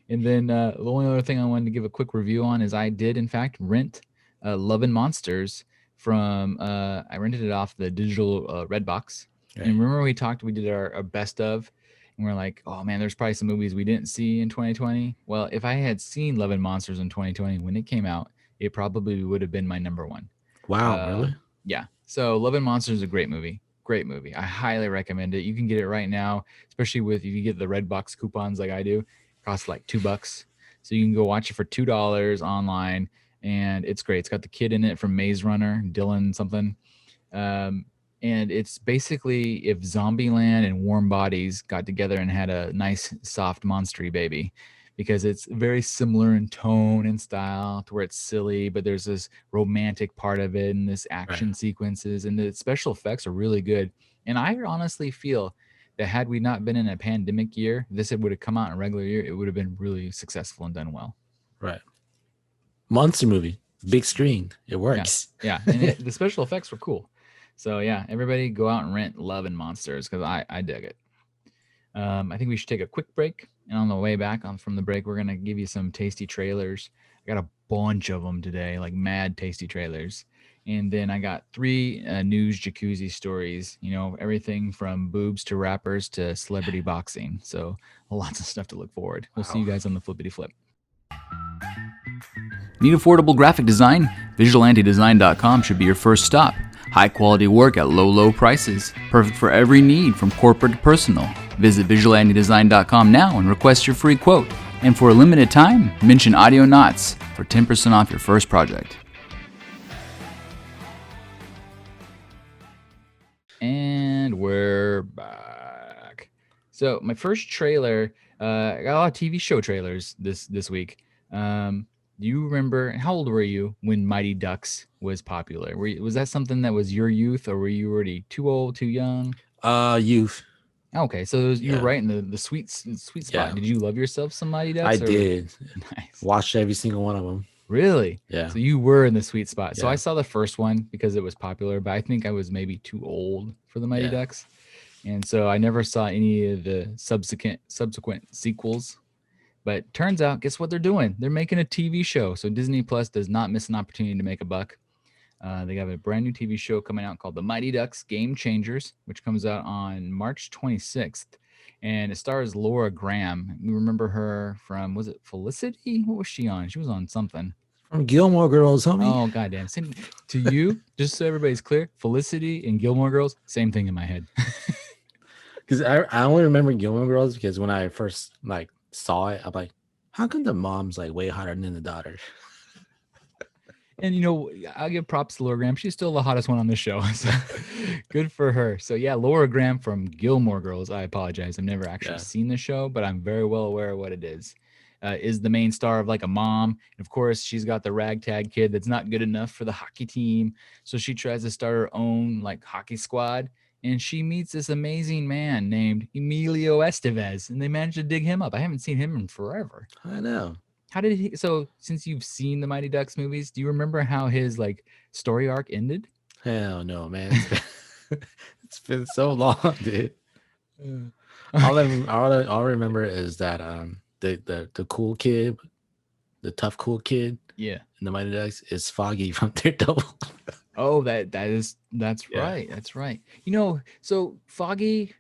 And then the only other thing I wanted to give a quick review on is I did, in fact, rent Love and Monsters from, I rented it off the digital Redbox. Okay. And remember we did our best of, and we're like, oh man, there's probably some movies we didn't see in 2020. Well, if I had seen Love and Monsters in 2020 when it came out, it probably would have been my number one. Wow, really? Yeah. So Love and Monsters is a great movie. Great movie. I highly recommend it. You can get it right now, especially if you get the Redbox coupons like I do. It costs like $2. So you can go watch it for $2 online, and it's great. It's got the kid in it from Maze Runner, Dylan something. And it's basically if Zombieland and Warm Bodies got together and had a nice, soft, monstery baby. Because it's very similar in tone and style to where it's silly, but there's this romantic part of it and this action sequences, and the special effects are really good. And I honestly feel that had we not been in a pandemic year, this would have come out in a regular year, it would have been really successful and done well. Right. Monster movie, big screen, it works. Yeah. And the special effects were cool. So yeah, everybody go out and rent Love and Monsters because I dig it. I think we should take a quick break. And on the way back from the break, we're going to give you some tasty trailers. I got a bunch of them today, like mad tasty trailers. And then I got 3 news jacuzzi stories, everything from boobs to rappers to celebrity boxing. So lots of stuff to look forward. We'll see you guys on the Flippity Flip. Need affordable graphic design? VisualAntiDesign.com should be your first stop. High quality work at low prices. Perfect for every need from corporate to personal. Visit VisualAntiDesign.com now and request your free quote. And for a limited time, mention Audionots for 10% off your first project. And we're back. So my first trailer, I got a lot of TV show trailers this week. Do you remember, how old were you when Mighty Ducks was popular? Was that something that was your youth, or were you already too old, too young? Youth. Okay, so you're Yeah. right in the sweet spot. Yeah. Did you love yourself some Mighty I Ducks? did. Nice. Watched every single one of them. Really? Yeah. So you were in the sweet spot. So I Yeah. saw the first one because it was popular, but I think I was maybe too old for the Mighty Yeah. Ducks. And so I never saw any of the subsequent sequels. But turns out, guess what they're doing? They're making a TV show. So Disney Plus does not miss an opportunity to make a buck. They have a brand new TV show coming out called The Mighty Ducks Game Changers, which comes out on March 26th. And it stars Laura Graham. You remember her from, was it Felicity? What was she on? She was on something. From Gilmore Girls, homie. Oh, goddamn. Same, to you, just so everybody's clear, Felicity and Gilmore Girls, same thing in my head. Because I only remember Gilmore Girls because when I first like saw it, I'm like, how come the mom's like way hotter than the daughter? And, you know, I'll give props to Laura Graham. She's still the hottest one on the show. So good for her. So, yeah, Laura Graham from Gilmore Girls. I apologize. I've never actually seen the show, but I'm very well aware of what it is. Is the main star of like a mom. And of course, she's got the ragtag kid that's not good enough for the hockey team. So she tries to start her own like hockey squad. And she meets this amazing man named Emilio Estevez. And they manage to dig him up. I haven't seen him in forever. I know. How did he? So since you've seen the Mighty Ducks movies, do you remember how his like story arc ended? Hell no, man. It's been so long, dude. All I remember is that the cool kid, the tough cool kid, Yeah. in the Mighty Ducks is Foggy from Daredevil. Oh, that's right. That's right. You know, so Foggy,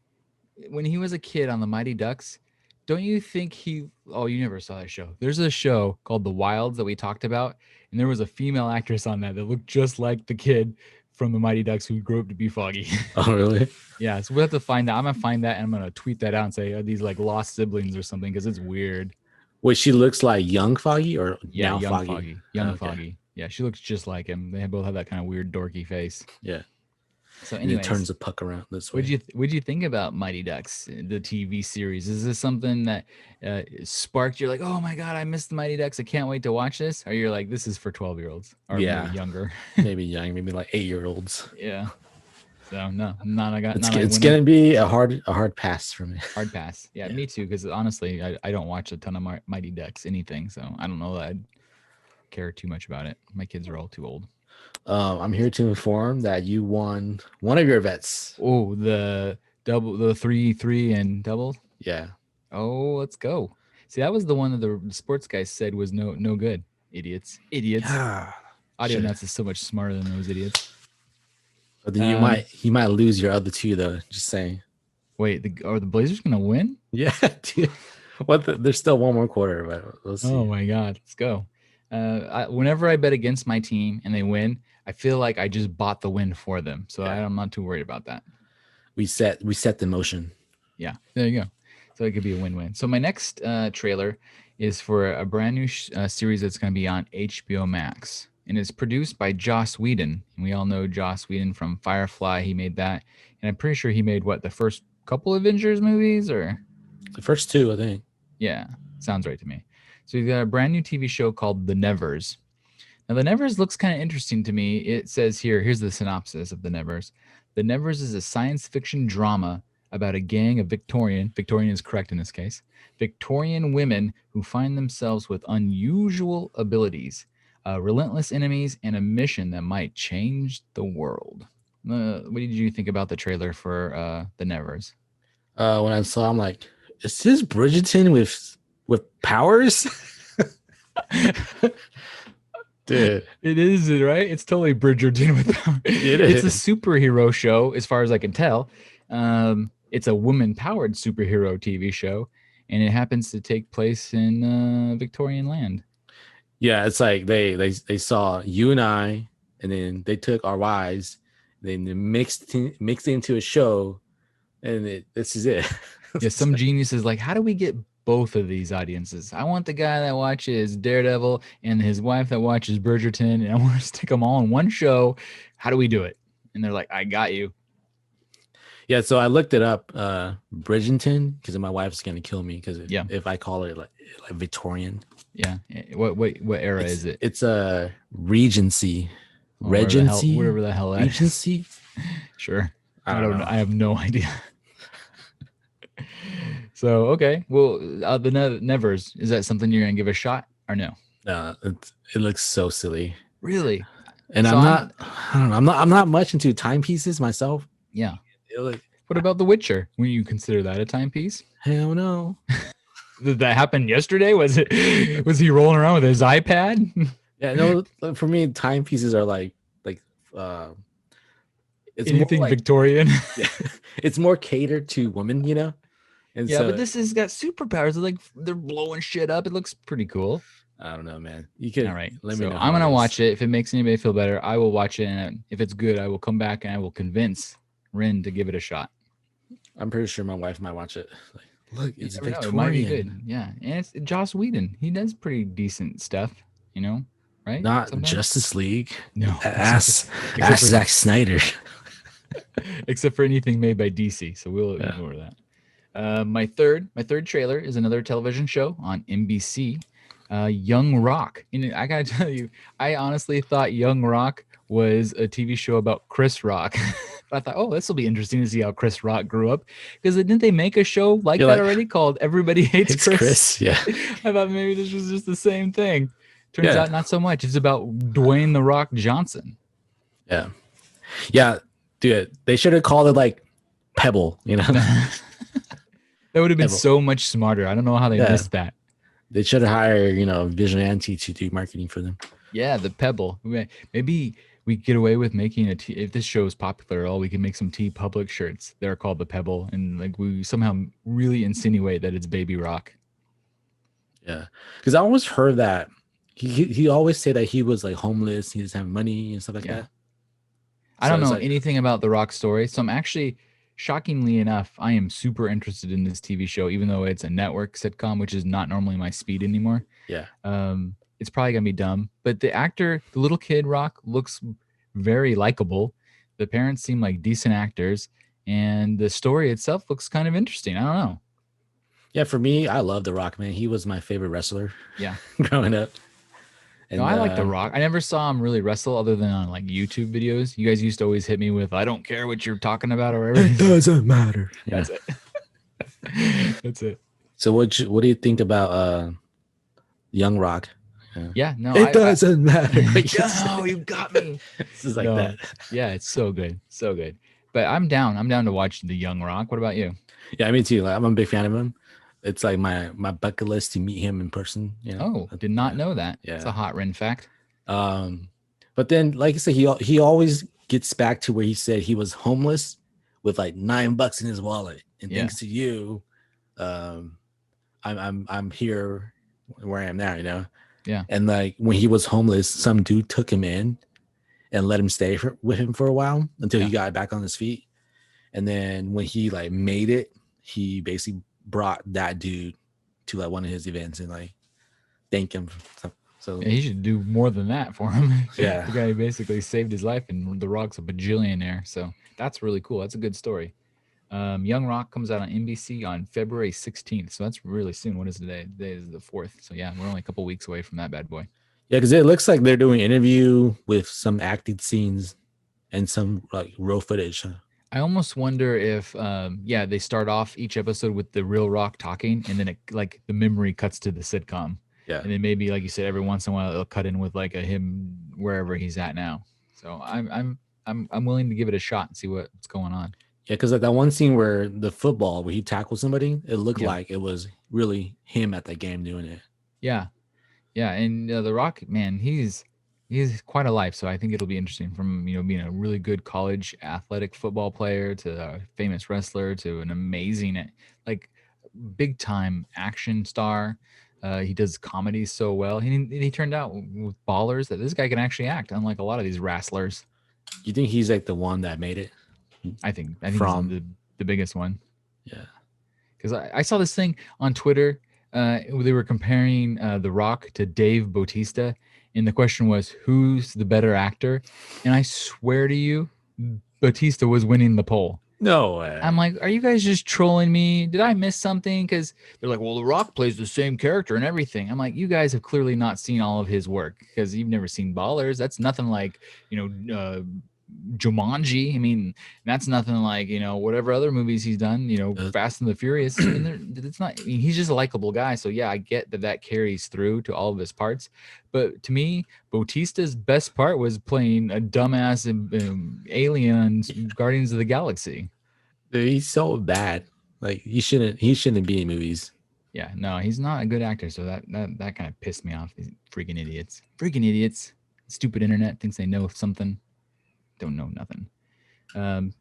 when he was a kid on the Mighty Ducks, don't you think he? Oh, you never saw that show. There's a show called The Wilds that we talked about, and there was a female actress on that looked just like the kid from the Mighty Ducks who grew up to be Foggy. Oh, really? Yeah, so we'll have to find that. I'm gonna find that and I'm gonna tweet that out and say, are these like lost siblings or something? Because it's weird. Wait, she looks like young Foggy or Yeah, now young Foggy? young Okay. Foggy. Yeah, she looks just like him. They both have that kind of weird dorky face. Yeah. So, And it anyways, turns the puck around this way. what'd you think about Mighty Ducks, the TV series? Is this something that sparked you're like, oh my god, I missed the Mighty Ducks, I can't wait to watch this? Or you're like, this is for 12-year-olds or Yeah. maybe younger? Maybe young, maybe like 8-year-olds. Yeah. So no, not I got. It's gonna be a hard pass for me. Hard pass. Yeah, Yeah. me too. Because honestly, I don't watch a ton of Mighty Ducks anything, so I don't know that I'd care too much about it. My kids are all too old. I'm here to inform that you won one of your bets. Oh, the 3 and double. Yeah. Oh, let's go. See, that was the one that the sports guy said was no good. Idiots. Yeah. Audionuts is so much smarter than those idiots. But then you might lose your other two though. Just saying. Wait, are the Blazers gonna win? Yeah. Dude. There's still one more quarter, but we'll see. Oh my god, let's go. Whenever I bet against my team and they win, I feel like I just bought the win for them. So Yeah. I'm not too worried about that. We set the motion. Yeah, there you go. So it could be a win-win. So my next trailer is for a brand new series that's going to be on HBO Max. And it's produced by Joss Whedon. And we all know Joss Whedon from Firefly. He made that. And I'm pretty sure he made, the first couple Avengers movies? Or The first two, I think. yeah, sounds right to me. So he's got a brand new TV show called The Nevers. Now, The Nevers looks kind of interesting to me. It says here's the synopsis of The Nevers. The Nevers is a science fiction drama about a gang of Victorian is correct in this case, Victorian women who find themselves with unusual abilities, relentless enemies, and a mission that might change the world. What did you think about the trailer for The Nevers? When I saw, I'm like, is this Bridgerton with powers? Dude, It is, right? It's totally Bridgerton with power. It's a superhero show, as far as I can tell. It's a woman-powered superhero TV show, and it happens to take place in Victorian land. Yeah, it's like they saw you and I, and then they took our wives, then they mixed it into a show, and this is it. Yeah, some genius is like, how do we get both of these audiences? I want the guy that watches Daredevil and his wife that watches Bridgerton, and I want to stick them all in one show. How do we do it? And they're like, I got you. Yeah, so I looked it up, Bridgerton, because my wife's gonna kill me because if I call it like Victorian. Yeah. What era is it? It's a Regency. Whatever the hell that is. Regency. Sure. I don't know. I have no idea. So okay, well, the Nevers, is that something you're gonna give a shot or no? It looks so silly. Really? And So I don't know, I'm not much into timepieces myself. Yeah. It What about The Witcher? Will you consider that a timepiece? hell no. Did that happen yesterday? Was he rolling around with his iPad? Yeah, no. For me, timepieces are like uh, it's Anything more like Victorian? yeah, it's more catered to women, you know. And Yeah, so but this has got superpowers. Like they're blowing shit up. It looks pretty cool. I don't know, man. You could All right. let me So know. I'm How gonna it is. watch it. If it makes anybody feel better, I will watch it. And if it's good, I will come back and I will convince Rin to give it a shot. I'm pretty sure my wife might watch it. Like, look, You it's never know, Victorian. it might be good. Yeah, and it's Joss Whedon. He does pretty decent stuff, you know, right? Not Sometimes? Justice League. No. Ask except for- Zack Snyder. except for anything made by DC. So we'll ignore that. My third trailer is another television show on NBC, Young Rock. And I gotta tell you, I honestly thought Young Rock was a TV show about Chris Rock. But I thought, oh, this will be interesting to see how Chris Rock grew up. Because didn't they make a show like You're that like, already called Everybody Hates It's Chris? Chris. Yeah. I thought maybe this was just the same thing. Turns Yeah. out not so much. It's about Dwayne The Rock Johnson. Yeah. Yeah. Dude, they should have called it like Pebble, you know? That would have been Pebble. so much smarter. I don't know how they missed that. They should have hired, Vigilante to do marketing for them. Yeah, the Pebble. Maybe we get away with making if this show is popular at all, we can make some TeePublic shirts. They're called the Pebble, and like we somehow really insinuate that it's Baby Rock. Yeah, because I always heard that he always said that he was like homeless, he doesn't have money and stuff like that. I don't So know it's like- anything about the Rock story, so I'm actually, shockingly enough, I am super interested in this TV show, even though it's a network sitcom, which is not normally my speed anymore. Yeah. It's probably gonna be dumb, but the actor, the little kid Rock, looks very likable. The parents seem like decent actors, and the story itself looks kind of interesting. I don't know. Yeah, for me, I love The Rock, man. He was my favorite wrestler. Yeah. Growing up. And, No, I like The Rock. I never saw him really wrestle other than on like YouTube videos. You guys used to always hit me with, I don't care what you're talking about or whatever. It doesn't matter. Yeah. That's it. That's it. So what do you think about Young Rock? Yeah, no. It doesn't matter. No, you got me. This is like No. that. Yeah, it's so good. So good. But I'm down. I'm down to watch the Young Rock. What about you? Yeah, me too. Like, I'm a big fan of him. It's like my bucket list to meet him in person. Oh, did not know that. Yeah. It's a hot Ren fact. But then, like I said, he always gets back to where he said he was homeless with like $9 in his wallet, and thanks to you, I'm here where I am now. Yeah. And like when he was homeless, some dude took him in and let him stay with him for a while until he got back on his feet. And then when he like made it, he basically brought that dude to like one of his events and like thank him. So Yeah, he should do more than that for him. Yeah. The guy basically saved his life, and The Rock's a bajillionaire. So that's really cool. That's a good story. Young Rock comes out on NBC on February 16th. So that's really soon. What is today? Today is the 4th. So yeah, we're only a couple weeks away from that bad boy. yeah, because it looks like they're doing an interview with some acted scenes and some like real footage. I almost wonder if, they start off each episode with the real Rock talking, and then it like the memory cuts to the sitcom. Yeah. And then maybe, like you said, every once in a while it'll cut in with like a him wherever he's at now. So I'm willing to give it a shot and see what's going on. Yeah, because like that one scene where the football where he tackled somebody, it looked like it was really him at that game doing it. Yeah, and The Rock, man, he's quite a life. So I think it'll be interesting from being a really good college athletic football player to a famous wrestler to an amazing like big time action star. He does comedy so well. He turned out with Ballers that this guy can actually act, unlike a lot of these wrestlers. You think he's like the one that made it? I think From- he's the biggest one. Yeah. Because I saw this thing on Twitter. They were comparing The Rock to Dave Bautista, and the question was, who's the better actor? And I swear to you, Bautista was winning the poll. No way. I'm like, are you guys just trolling me? Did I miss something? Because they're like, well, The Rock plays the same character and everything. I'm like, you guys have clearly not seen all of his work because you've never seen Ballers. That's nothing like, Jumanji. I mean, that's nothing like, whatever other movies he's done, Fast and the Furious. I mean, it's not, I mean, he's just a likable guy. So yeah, I get that carries through to all of his parts. But to me, Bautista's best part was playing a dumbass alien on Guardians of the Galaxy. Dude, he's so bad. Like he shouldn't be in movies. Yeah, no, he's not a good actor. So that kind of pissed me off. These freaking idiots. Stupid internet thinks they know something. Don't know nothing.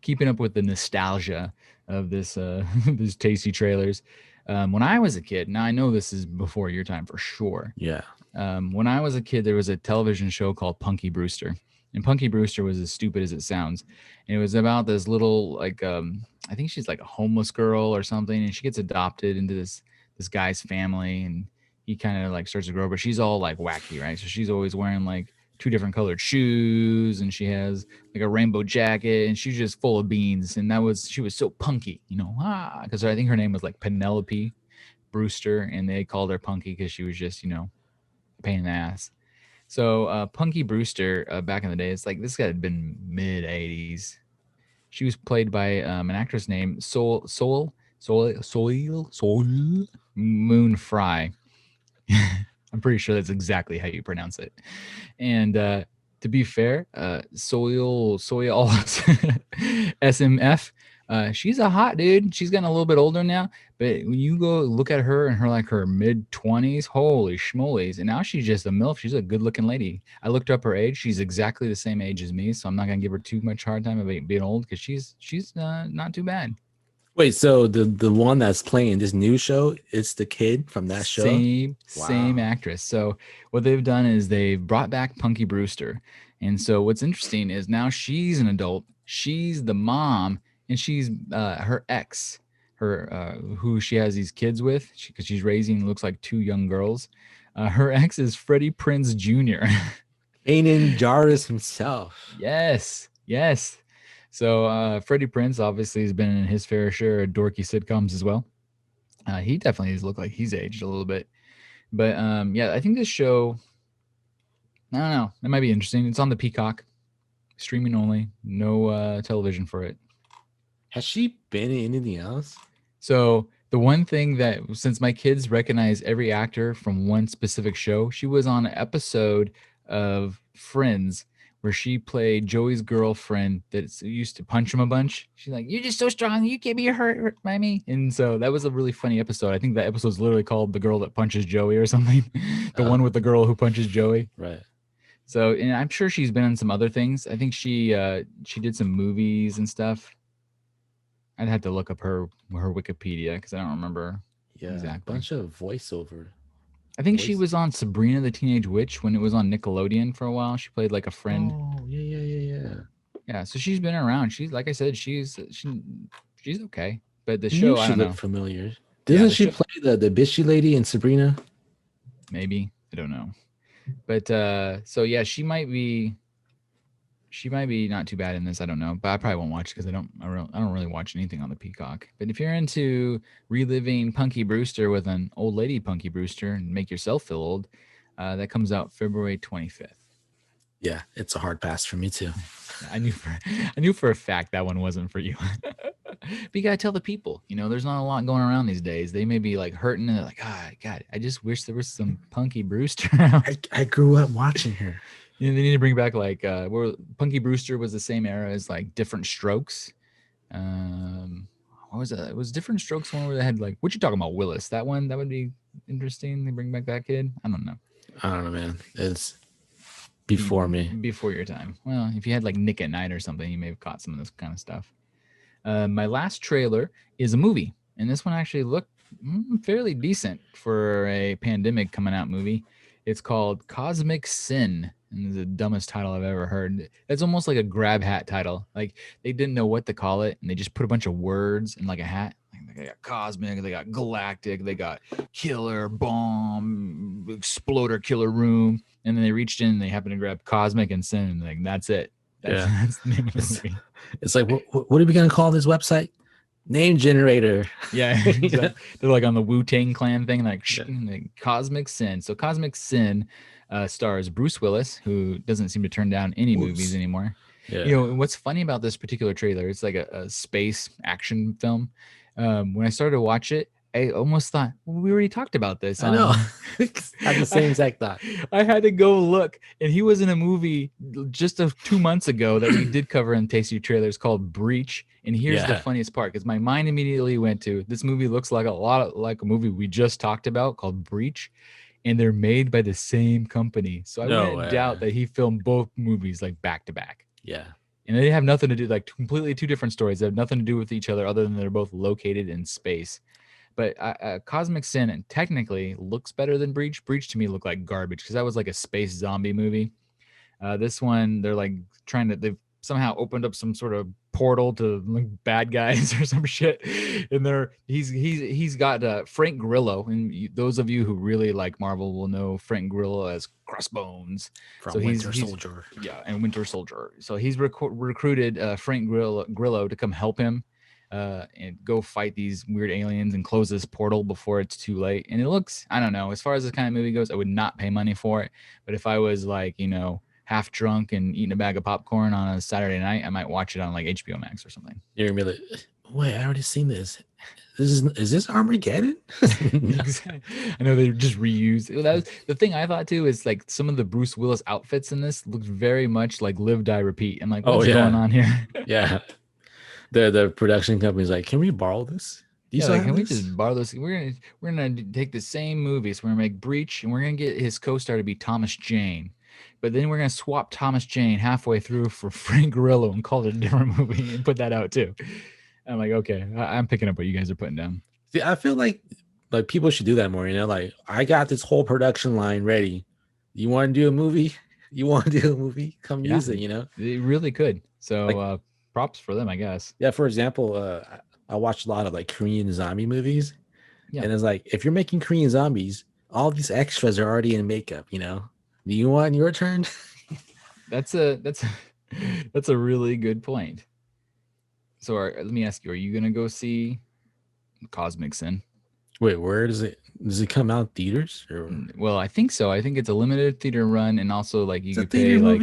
Keeping up with the nostalgia of this these tasty trailers. When I was a kid, now I know this is before your time for sure. Yeah. When I was a kid, there was a television show called Punky Brewster, and Punky Brewster was as stupid as it sounds. And it was about this little I think she's like a homeless girl or something, and she gets adopted into this guy's family, and he kind of like starts to grow, but she's all like wacky, right? So she's always wearing like 2 different colored shoes, and she has like a rainbow jacket, and she's just full of beans. And she was so punky, because I think her name was like Penelope Brewster, and they called her Punky because she was just, a pain in the ass. So Punky Brewster, back in the day, it's like this guy had been mid 80s. She was played by an actress named Soul Moon Fry. I'm pretty sure that's exactly how you pronounce it. And to be fair, Soil SMF, she's a hot dude. She's getting a little bit older now, but when you go look at her and her mid 20s, holy schmolies. And now she's just a MILF. She's a good looking lady. I looked up her age. She's exactly the same age as me, so I'm not gonna give her too much hard time about being old because she's not too bad. Wait, so the one that's playing this new show, it's the kid from that show? Same actress. So what they've done is they've brought back Punky Brewster. And so what's interesting is now she's an adult. She's the mom, and she's her ex, who she has these kids with, because she's raising, looks like 2 young girls. Her ex is Freddie Prinze Jr. Kanan Jarrus himself. Yes. So Freddie Prinze obviously has been in his fair share of dorky sitcoms as well. He definitely does look like he's aged a little bit. But yeah, I think this show, I don't know, it might be interesting. It's on the Peacock, streaming only, no television for it. Has she been in anything else? So the one thing that, since my kids recognize every actor from one specific show, she was on an episode of Friends where she played Joey's girlfriend that used to punch him a bunch. She's like, "You're just so strong. You can't be hurt by me." And so that was a really funny episode. I think that episode's literally called The Girl That Punches Joey or something. The one with the girl who punches Joey. Right. So, and I'm sure she's been in some other things. I think she did some movies and stuff. I'd have to look up her Wikipedia because I don't remember exactly. A bunch of voiceover. I think she was on Sabrina the Teenage Witch when it was on Nickelodeon for a while. She played like a friend. Oh, yeah. Yeah, so she's been around. She's, like I said, she's okay. But the show, I don't know. Familiar. Doesn't she play the bitchy lady in Sabrina? Maybe. I don't know. But so yeah, she might be not too bad in this. I don't know, but I probably won't watch it because I don't really watch anything on the Peacock. But if you're into reliving Punky Brewster with an old lady Punky Brewster and make yourself feel old, that comes out February 25th. Yeah, it's a hard pass for me too. I knew for a fact that one wasn't for you. But you gotta tell the people, there's not a lot going around these days. They may be like hurting and they're like, God, I just wish there was some Punky Brewster. I grew up watching her. They need to bring back like where Punky Brewster was the same era as like Different Strokes. What was that? It was Different Strokes one where they had like, what you talking about, Willis? That one, that would be interesting. They bring back that kid. I don't know, man. It's before me. Before your time. Well, if you had like Nick at Night or something, you may have caught some of this kind of stuff. My last trailer is a movie, and this one actually looked fairly decent for a pandemic coming out movie. It's called Cosmic Sin, and it's the dumbest title I've ever heard. It's almost like a grab hat title. Like they didn't know what to call it, and they just put a bunch of words in like a hat. Like they got cosmic, they got galactic, they got killer, bomb, exploder, killer room, and then they reached in and they happened to grab Cosmic and Sin, and like that's it. That's the name of the movie. It's like, what are we gonna call this website? Name generator. Yeah. They're like on the Wu-Tang Clan thing, like Cosmic Sin. So Cosmic Sin, stars Bruce Willis, who doesn't seem to turn down any movies anymore. Yeah. You know, and what's funny about this particular trailer, it's like a space action film. When I started to watch it, I almost thought, well, we already talked about this. I know. I had the same exact thought. I had to go look, and he was in a movie just 2 months ago that we did cover in Tasty Trailers called Breach. And here's the funniest part, because my mind immediately went to, this movie looks like like a movie we just talked about called Breach, and they're made by the same company. So I wouldn't doubt that he filmed both movies like back to back. Yeah. And they have nothing to do, like completely two different stories. They have nothing to do with each other other than they're both located in space. But Cosmic Sin technically looks better than Breach. Breach to me looked like garbage because that was like a space zombie movie. This one, they're like they've somehow opened up some sort of portal to like bad guys or some shit. And he's got Frank Grillo, and those of you who really like Marvel will know Frank Grillo as Crossbones from Winter Soldier. Yeah, and Winter Soldier. So he's recruited Frank Grillo to come help him and go fight these weird aliens and close this portal before it's too late. And it looks, I don't know, as far as this kind of movie goes, I would not pay money for it. But if I was like, you know, half drunk and eating a bag of popcorn on a Saturday night, I might watch it on like HBO Max or something. You're gonna be like, wait, I already seen this. Is this Armageddon? I know they just reused. That was the thing I thought too, is like some of the Bruce Willis outfits in this looked very much like Live Die Repeat. I'm like, what's going on here? Yeah. The production company's like, can we borrow this? Can we just borrow this? We're gonna take the same movie. So we're gonna make Breach, and we're gonna get his co-star to be Thomas Jane. But then we're gonna swap Thomas Jane halfway through for Frank Grillo and call it a different movie and put that out too. I'm like, okay, I'm picking up what you guys are putting down. See, I feel like people should do that more. You know, like I got this whole production line ready. You want to do a movie? Come use it. You know, they really could. So props for them, I guess. Yeah. For example, I watched a lot of like Korean zombie movies, and it's like if you're making Korean zombies, all these extras are already in makeup. You know, do you want your turn? That's a really good point. So let me ask you, are you gonna go see Cosmic Sin? Wait, where does it come out in theaters? Or? Well, I think so. I think it's a limited theater run, and also like you could pay like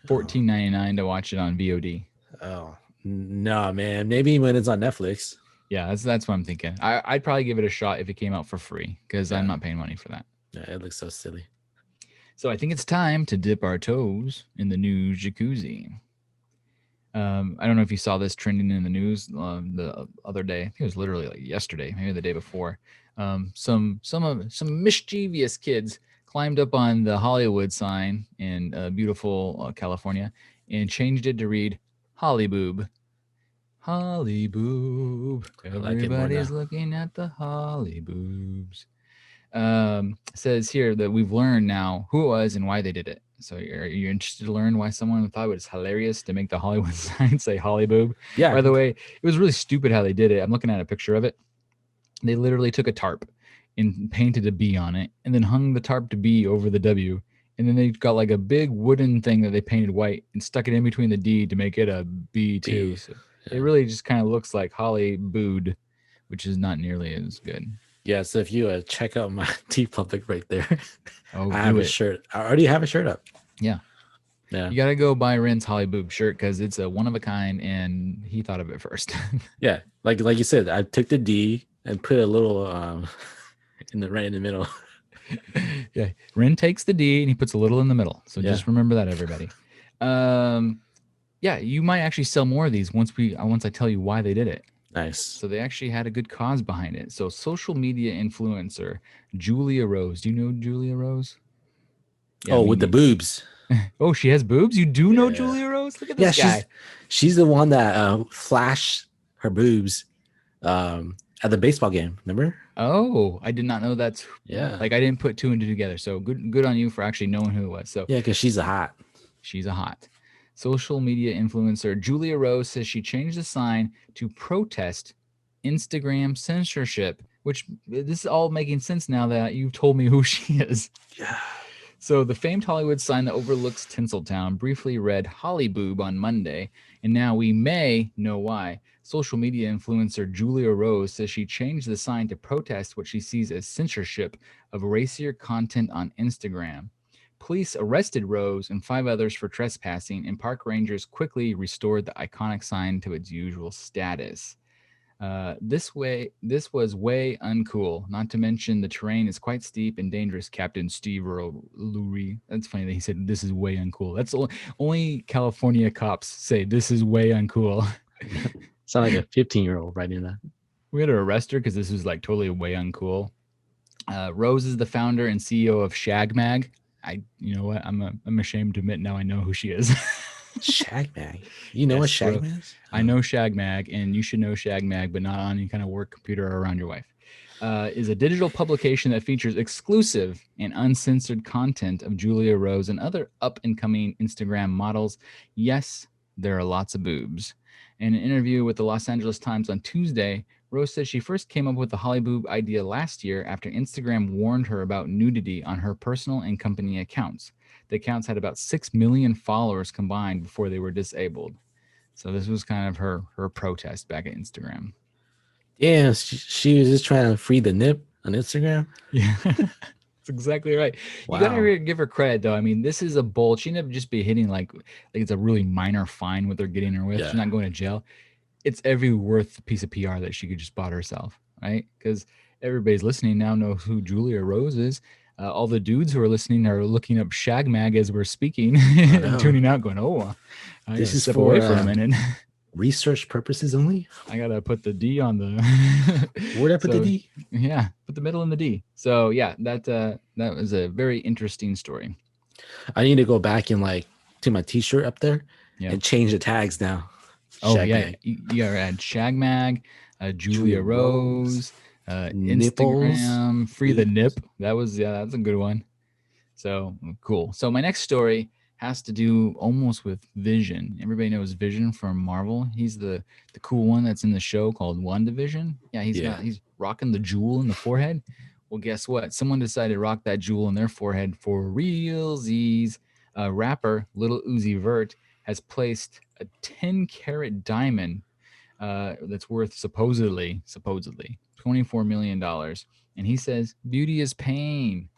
$14.99 to watch it on VOD. Oh no, man! Maybe when it's on Netflix. Yeah, that's what I'm thinking. I'd probably give it a shot if it came out for free, because I'm not paying money for that. Yeah, it looks so silly. So I think it's time to dip our toes in the new jacuzzi. I don't know if you saw this trending in the news the other day. I think it was literally like yesterday, maybe the day before. Some mischievous kids climbed up on the Hollywood sign in beautiful California and changed it to read Hollyboob. Hollyboob. Everybody's looking at the Hollyboobs. Says here that we've learned now who it was and why they did it. So are you interested to learn why someone thought it was hilarious to make the Hollywood sign say Hollyboob? Yeah. By the way, it was really stupid how they did it. I'm looking at a picture of it. They literally took a tarp and painted a B on it and then hung the tarp to B over the W. And then they got like a big wooden thing that they painted white and stuck it in between the D to make it a B too. So it really just kind of looks like Hollyboob, which is not nearly as good. Yeah, so if you check out my TeePublic right there, I have a shirt. I already have a shirt up. Yeah. You got to go buy Ren's Hollyboob shirt because it's a one of a kind, and he thought of it first. Yeah, like you said, I took the D and put a little right in the middle. Yeah, Ren takes the D and he puts a little in the middle. So just remember that, everybody. Yeah, you might actually sell more of these once I tell you why they did it. Nice. So they actually had a good cause behind it. So social media influencer Julia Rose. Do you know Julia Rose? Yeah, with the boobs. Oh, she has boobs? You do know Julia Rose? Look at this guy. She's the one that flashed her boobs at the baseball game. Remember? Oh, I did not know that's like I didn't put two and two together. So good on you for actually knowing who it was. So yeah, because she's a hot. Social media influencer Julia Rose says she changed the sign to protest Instagram censorship, which this is all making sense now that you've told me who she is. Yeah. So the famed Hollywood sign that overlooks Tinseltown briefly read Hollyboob on Monday, and now we may know why. Social media influencer Julia Rose says she changed the sign to protest what she sees as censorship of racier content on Instagram. Police arrested Rose and 5 others for trespassing, and park rangers quickly restored the iconic sign to its usual status. This was way uncool. Not to mention the terrain is quite steep and dangerous. Captain Steve Lurie. That's funny that he said this is way uncool. That's only California cops say this is way uncool. Sound like a 15-year-old writing that. We had to arrest her because this was like totally way uncool. Rose is the founder and CEO of ShagMag. You know what? I'm ashamed to admit now I know who she is. ShagMag. You know what ShagMag is? I know ShagMag, and you should know ShagMag, but not on any kind of work computer or around your wife. Is a digital publication that features exclusive and uncensored content of Julia Rose and other up-and-coming Instagram models. Yes, there are lots of boobs. In an interview with the Los Angeles Times on Tuesday, Rose says she first came up with the Hollyboob idea last year after Instagram warned her about nudity on her personal and company accounts. The accounts had about 6 million followers combined before they were disabled. So this was kind of her protest back at Instagram. Yeah, she was just trying to free the nip on Instagram. Yeah, that's exactly right. Wow. You gotta give her credit, though. I mean, this is a bold. She ended up just be hitting like it's a really minor fine what they're getting her with. Yeah. She's not going to jail. It's every worth piece of PR that she could just bought herself, right? Because everybody's listening now knows who Julia Rose is. All the dudes who are listening are looking up ShagMag as we're speaking and tuning out, going, "Oh, this is for away for a minute." Research purposes only. I gotta put the D on the. Where'd I put the D? Yeah, put the middle in the D. So yeah, that was a very interesting story. I need to go back and like to my T-shirt up there and change the tags now. Oh yeah, you gotta add ShagMag, Julia Rose, Instagram, free the nip. That's a good one. So cool. So my next story has to do almost with Vision. Everybody knows Vision from Marvel. He's the cool one that's in the show called Wandavision. Yeah, he's rocking the jewel in the forehead. Well, guess what? Someone decided to rock that jewel in their forehead for realsies. Rapper Lil Uzi Vert has placed a 10-carat diamond that's worth supposedly $24 million. And he says, beauty is pain.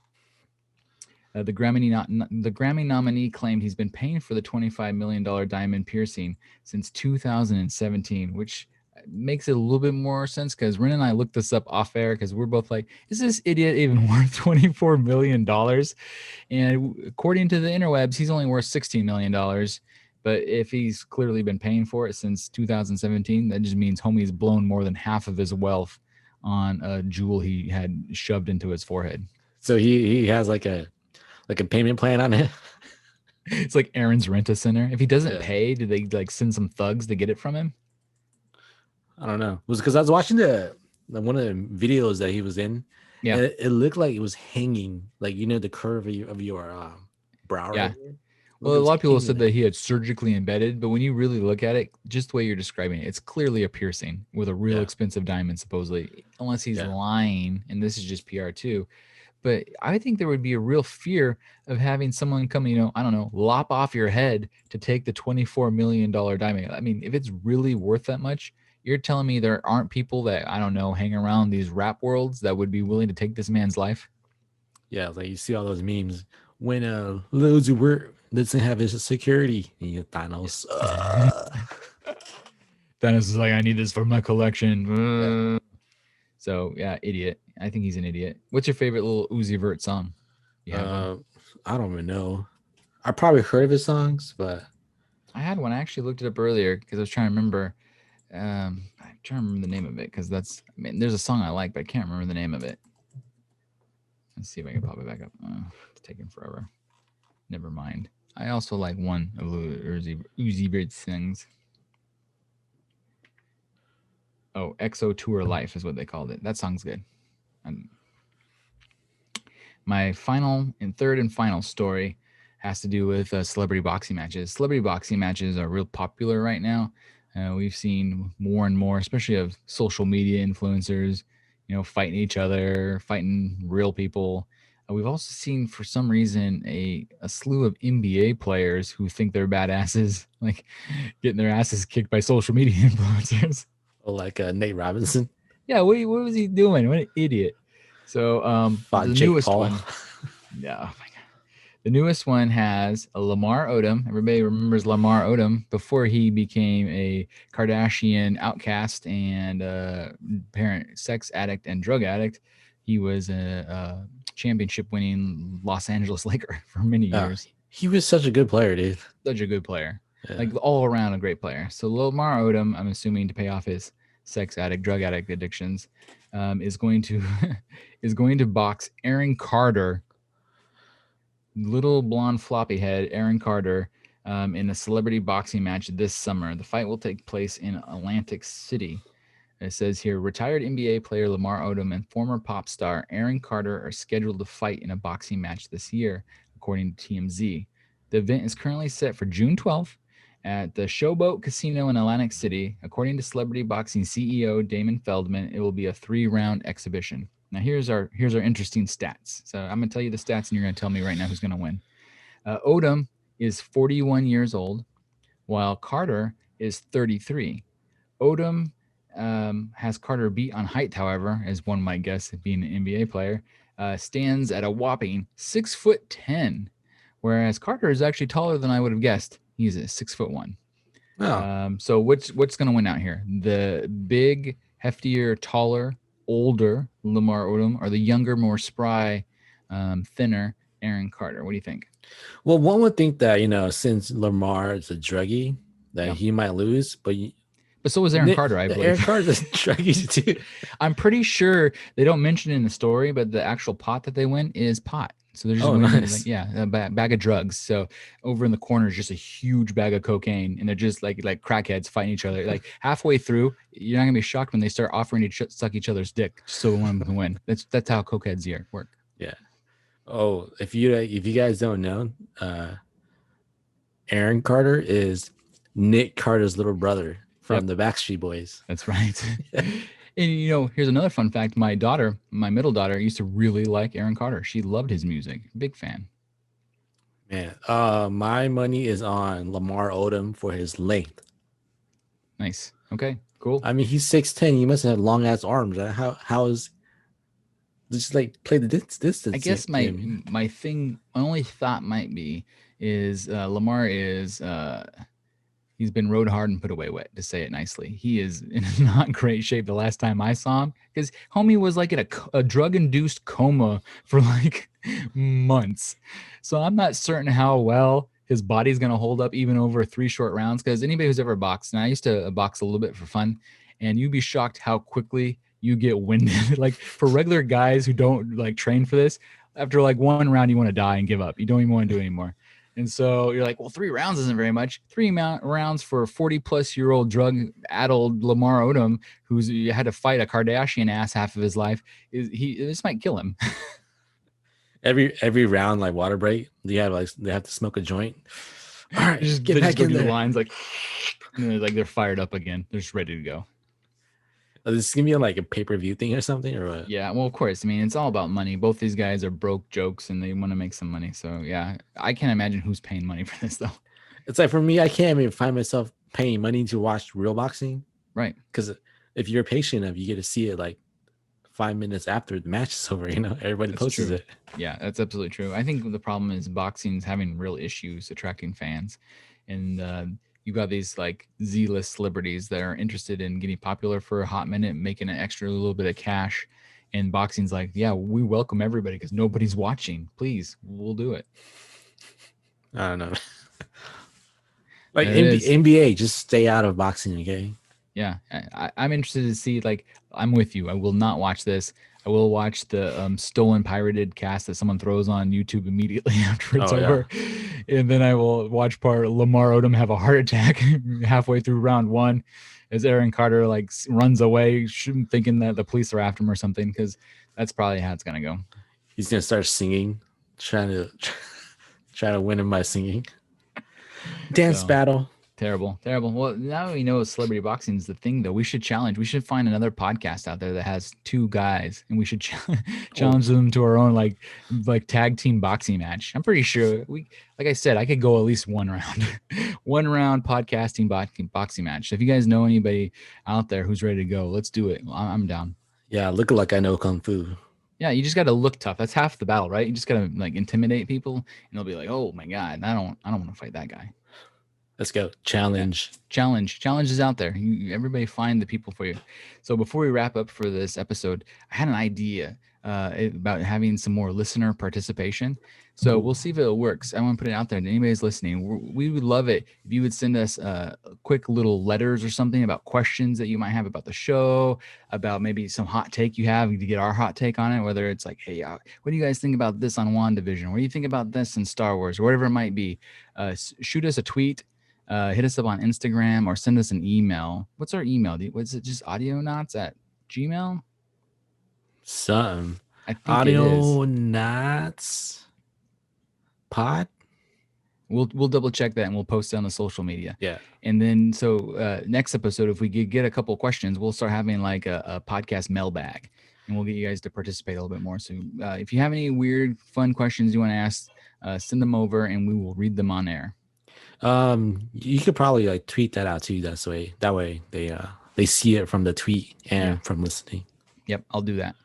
The Grammy nominee claimed he's been paying for the $25 million diamond piercing since 2017, which makes it a little bit more sense because Ren and I looked this up off air because we're both like, is this idiot even worth $24 million? And according to the interwebs, he's only worth $16 million. But if he's clearly been paying for it since 2017, that just means homie's blown more than half of his wealth on a jewel he had shoved into his forehead. So he has like a payment plan on it. It's like Aaron's Rent-A-Center. If he doesn't pay, do they like send some thugs to get it from him? I don't know. It was because I was watching the one of the videos that he was in. Yeah, and it looked like it was hanging, like the curve of your brow. Yeah. Right there. Well, a lot of people said that he had surgically embedded, but when you really look at it, just the way you're describing it, it's clearly a piercing with a real expensive diamond, supposedly, unless he's lying, and this is just PR too. But I think there would be a real fear of having someone come, lop off your head to take the $24 million diamond. I mean, if it's really worth that much, you're telling me there aren't people that, hang around these rap worlds that would be willing to take this man's life? Yeah, like you see all those memes when Lil Uzi Vert doesn't have his security. Thanos. Thanos is like, I need this for my collection. So yeah, idiot. I think he's an idiot. What's your favorite Lil Uzi Vert song? I don't even know. I probably heard of his songs, but I had one. I actually looked it up earlier because I was trying to remember. I'm trying to remember the name of it because there's a song I like, but I can't remember the name of it. Let's see if I can pop it back up. It's taking forever. Never mind. I also like one of Uzi Vert's songs. Oh, EXO Tour Life is what they called it. That song's good. My third and final story has to do with celebrity boxing matches. Celebrity boxing matches are real popular right now. We've seen more and more, especially of social media influencers, fighting each other, fighting real people. We've also seen, for some reason, a slew of NBA players who think they're badasses, like getting their asses kicked by social media influencers. Like Nate Robinson. Yeah, what was he doing? What an idiot. So the Jake newest Paul. one. Yeah, oh my God. The newest one has a Lamar Odom. Everybody remembers Lamar Odom before he became a Kardashian outcast and parent sex addict and drug addict. He was a championship-winning Los Angeles Laker for many years. He was such a good player, dude. Such a good player. Yeah. Like all around a great player. So Lamar Odom, I'm assuming to pay off his sex addict, drug addict addictions, is going to box Aaron Carter, little blonde floppy head Aaron Carter, in a celebrity boxing match this summer. The fight will take place in Atlantic City. It says here, retired NBA player Lamar Odom and former pop star Aaron Carter are scheduled to fight in a boxing match this year, according to TMZ. The event is currently set for June 12th at the Showboat Casino in Atlantic City. According to celebrity boxing CEO Damon Feldman, it will be a 3-round exhibition. Now, here's our interesting stats. So I'm going to tell you the stats, and you're going to tell me right now who's going to win. Odom is 41 years old, while Carter is 33. Odom has Carter beat on height, however, as one might guess, being an NBA player, stands at a whopping 6'10", whereas Carter is actually taller than I would have guessed. He's at 6'1". Oh. So what's going to win out here? The big, heftier, taller, older Lamar Odom, or the younger, more spry, thinner Aaron Carter? What do you think? Well, one would think that, since Lamar is a druggie, that he might lose, but so was Aaron Carter, I believe. Aaron Carter's a druggie too. I'm pretty sure they don't mention it in the story, but the actual pot that they win is pot. So they're just nice. a bag of drugs. So over in the corner is just a huge bag of cocaine, and they're just like crackheads fighting each other. Like halfway through, you're not gonna be shocked when they start offering to suck each other's dick just so one of them can win. That's how cokeheads here work. Yeah. Oh, if you guys don't know, Aaron Carter is Nick Carter's little brother from the Backstreet Boys. That's right. And here's another fun fact. My middle daughter, used to really like Aaron Carter. She loved his music. Big fan. Man, my money is on Lamar Odom for his length. Nice. Okay, cool. I mean, he's 6'10". He must have long ass arms. Right? How is just like play the distance? I guess my only thought might be is Lamar is he's been rode hard and put away wet, to say it nicely. He is in not great shape the last time I saw him, because homie was like in a drug-induced coma for like months. So I'm not certain how well his body's going to hold up even over 3 short rounds, because anybody who's ever boxed, and I used to box a little bit for fun, and you'd be shocked how quickly you get winded. Like for regular guys who don't like train for this, after like 1 round, you want to die and give up. You don't even want to do it anymore. And so you're like, well, 3 rounds isn't very much. 3 rounds for a 40-plus-year-old drug-addled Lamar Odom, who's had to fight a Kardashian ass half of his life. This might kill him. Every round, like water break, they have to smoke a joint. All right, just get back in there. The lines like they're fired up again. They're just ready to go. This is gonna be like a pay-per-view thing or something, or what? Yeah, well, of course. I mean, it's all about money. Both these guys are broke jokes, and they want to make some money. So yeah, I can't imagine who's paying money for this though. It's like for me, I can't even find myself paying money to watch real boxing. Right. Because if you're patient enough, you get to see it like 5 minutes after the match is over. Everybody posts it. Yeah, that's absolutely true. I think the problem is boxing's having real issues attracting fans, and you've got these like Z-list celebrities that are interested in getting popular for a hot minute, making an extra little bit of cash. And boxing's like, yeah, we welcome everybody because nobody's watching. Please, we'll do it. I don't know. Like NBA, just stay out of boxing, okay? Yeah, I'm interested to see. Like, I'm with you. I will not watch this. I will watch the stolen pirated cast that someone throws on YouTube immediately after it's over. Yeah. And then I will watch Lamar Odom have a heart attack halfway through round 1 as Aaron Carter like runs away, thinking that the police are after him or something, because that's probably how it's going to go. He's going to start singing, trying to win him by singing. Dance battle. Terrible. Well, now we know celebrity boxing is the thing, though. We should find another podcast out there that has 2 guys, and we should challenge them to our own like tag team boxing match. I'm pretty sure like I said, I could go at least 1 round, 1 round podcasting boxing match. So if you guys know anybody out there who's ready to go, let's do it. I'm down. Yeah, look like I know Kung Fu. Yeah, you just got to look tough. That's half the battle, right? You just got to like intimidate people, and they'll be like, "Oh my god, I don't want to fight that guy." Let's go. Challenge. Challenge is out there. Everybody find the people for you. So before we wrap up for this episode, I had an idea about having some more listener participation. So we'll see if it works. I want to put it out there to anybody's listening. We would love it if you would send us quick little letters or something about questions that you might have about the show, about maybe some hot take you have to get our hot take on it. Whether it's like, hey, what do you guys think about this on Wandavision? What do you think about this in Star Wars or whatever it might be? Shoot us a tweet. Hit us up on Instagram or send us an email. What's our email? Was it just Audionots at Gmail? Some I think Audionuts pod. We'll double check that and we'll post it on the social media. Yeah. And then next episode, if we get a couple questions, we'll start having like a podcast mailbag, and we'll get you guys to participate a little bit more. So if you have any weird, fun questions you want to ask, send them over and we will read them on air. You could probably like tweet that out too. That way they see it from the tweet and from listening. Yep, I'll do that.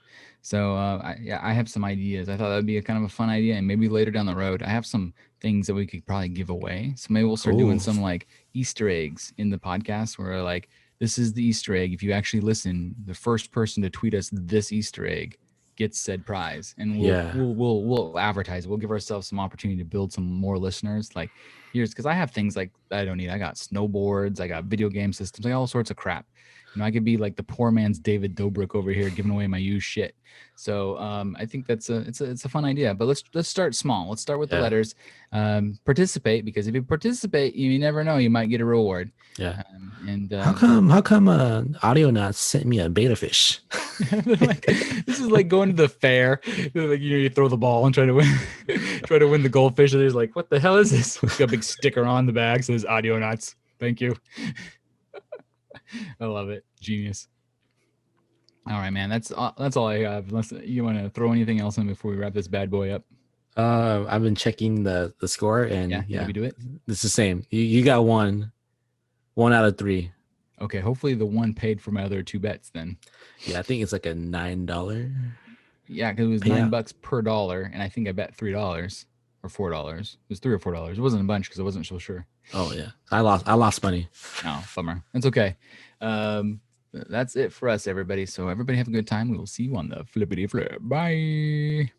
So I have some ideas. I thought that'd be a kind of a fun idea, and maybe later down the road, I have some things that we could probably give away. So maybe we'll start doing some like Easter eggs in the podcast, where like this is the Easter egg. If you actually listen, the first person to tweet us this Easter egg gets said prize, and we'll advertise it. We'll give ourselves some opportunity to build some more listeners. Like here's because I have things like I don't need. I got snowboards, I got video game systems, like all sorts of crap. You know, I could be like the poor man's David Dobrik over here, giving away my used shit. So I think it's a fun idea. But let's start small. Let's start with the letters. Participate, because if you participate, you never know, you might get a reward. Yeah. And how come Audionuts sent me a beta fish? like, this is like going to the fair. Like, you throw the ball and try to win the goldfish, and there's like, what the hell is this? It's got a big sticker on the bag says Audionuts. Thank you. I love it. Genius. All right, man. That's all I have. Unless you want to throw anything else in before we wrap this bad boy up. I've been checking the score, and we do it. It's the same. You got one out of 3. Okay, hopefully the one paid for my other 2 bets then. Yeah, I think it's like a $9. Yeah, because it was $9 per dollar, and I think I bet $3 or $4. It was $3 or $4. It wasn't a bunch because I wasn't so sure. Oh yeah, I lost money. Oh, bummer. That's okay. That's it for us, everybody. So everybody have a good time. We will see you on the flippity flip. Bye.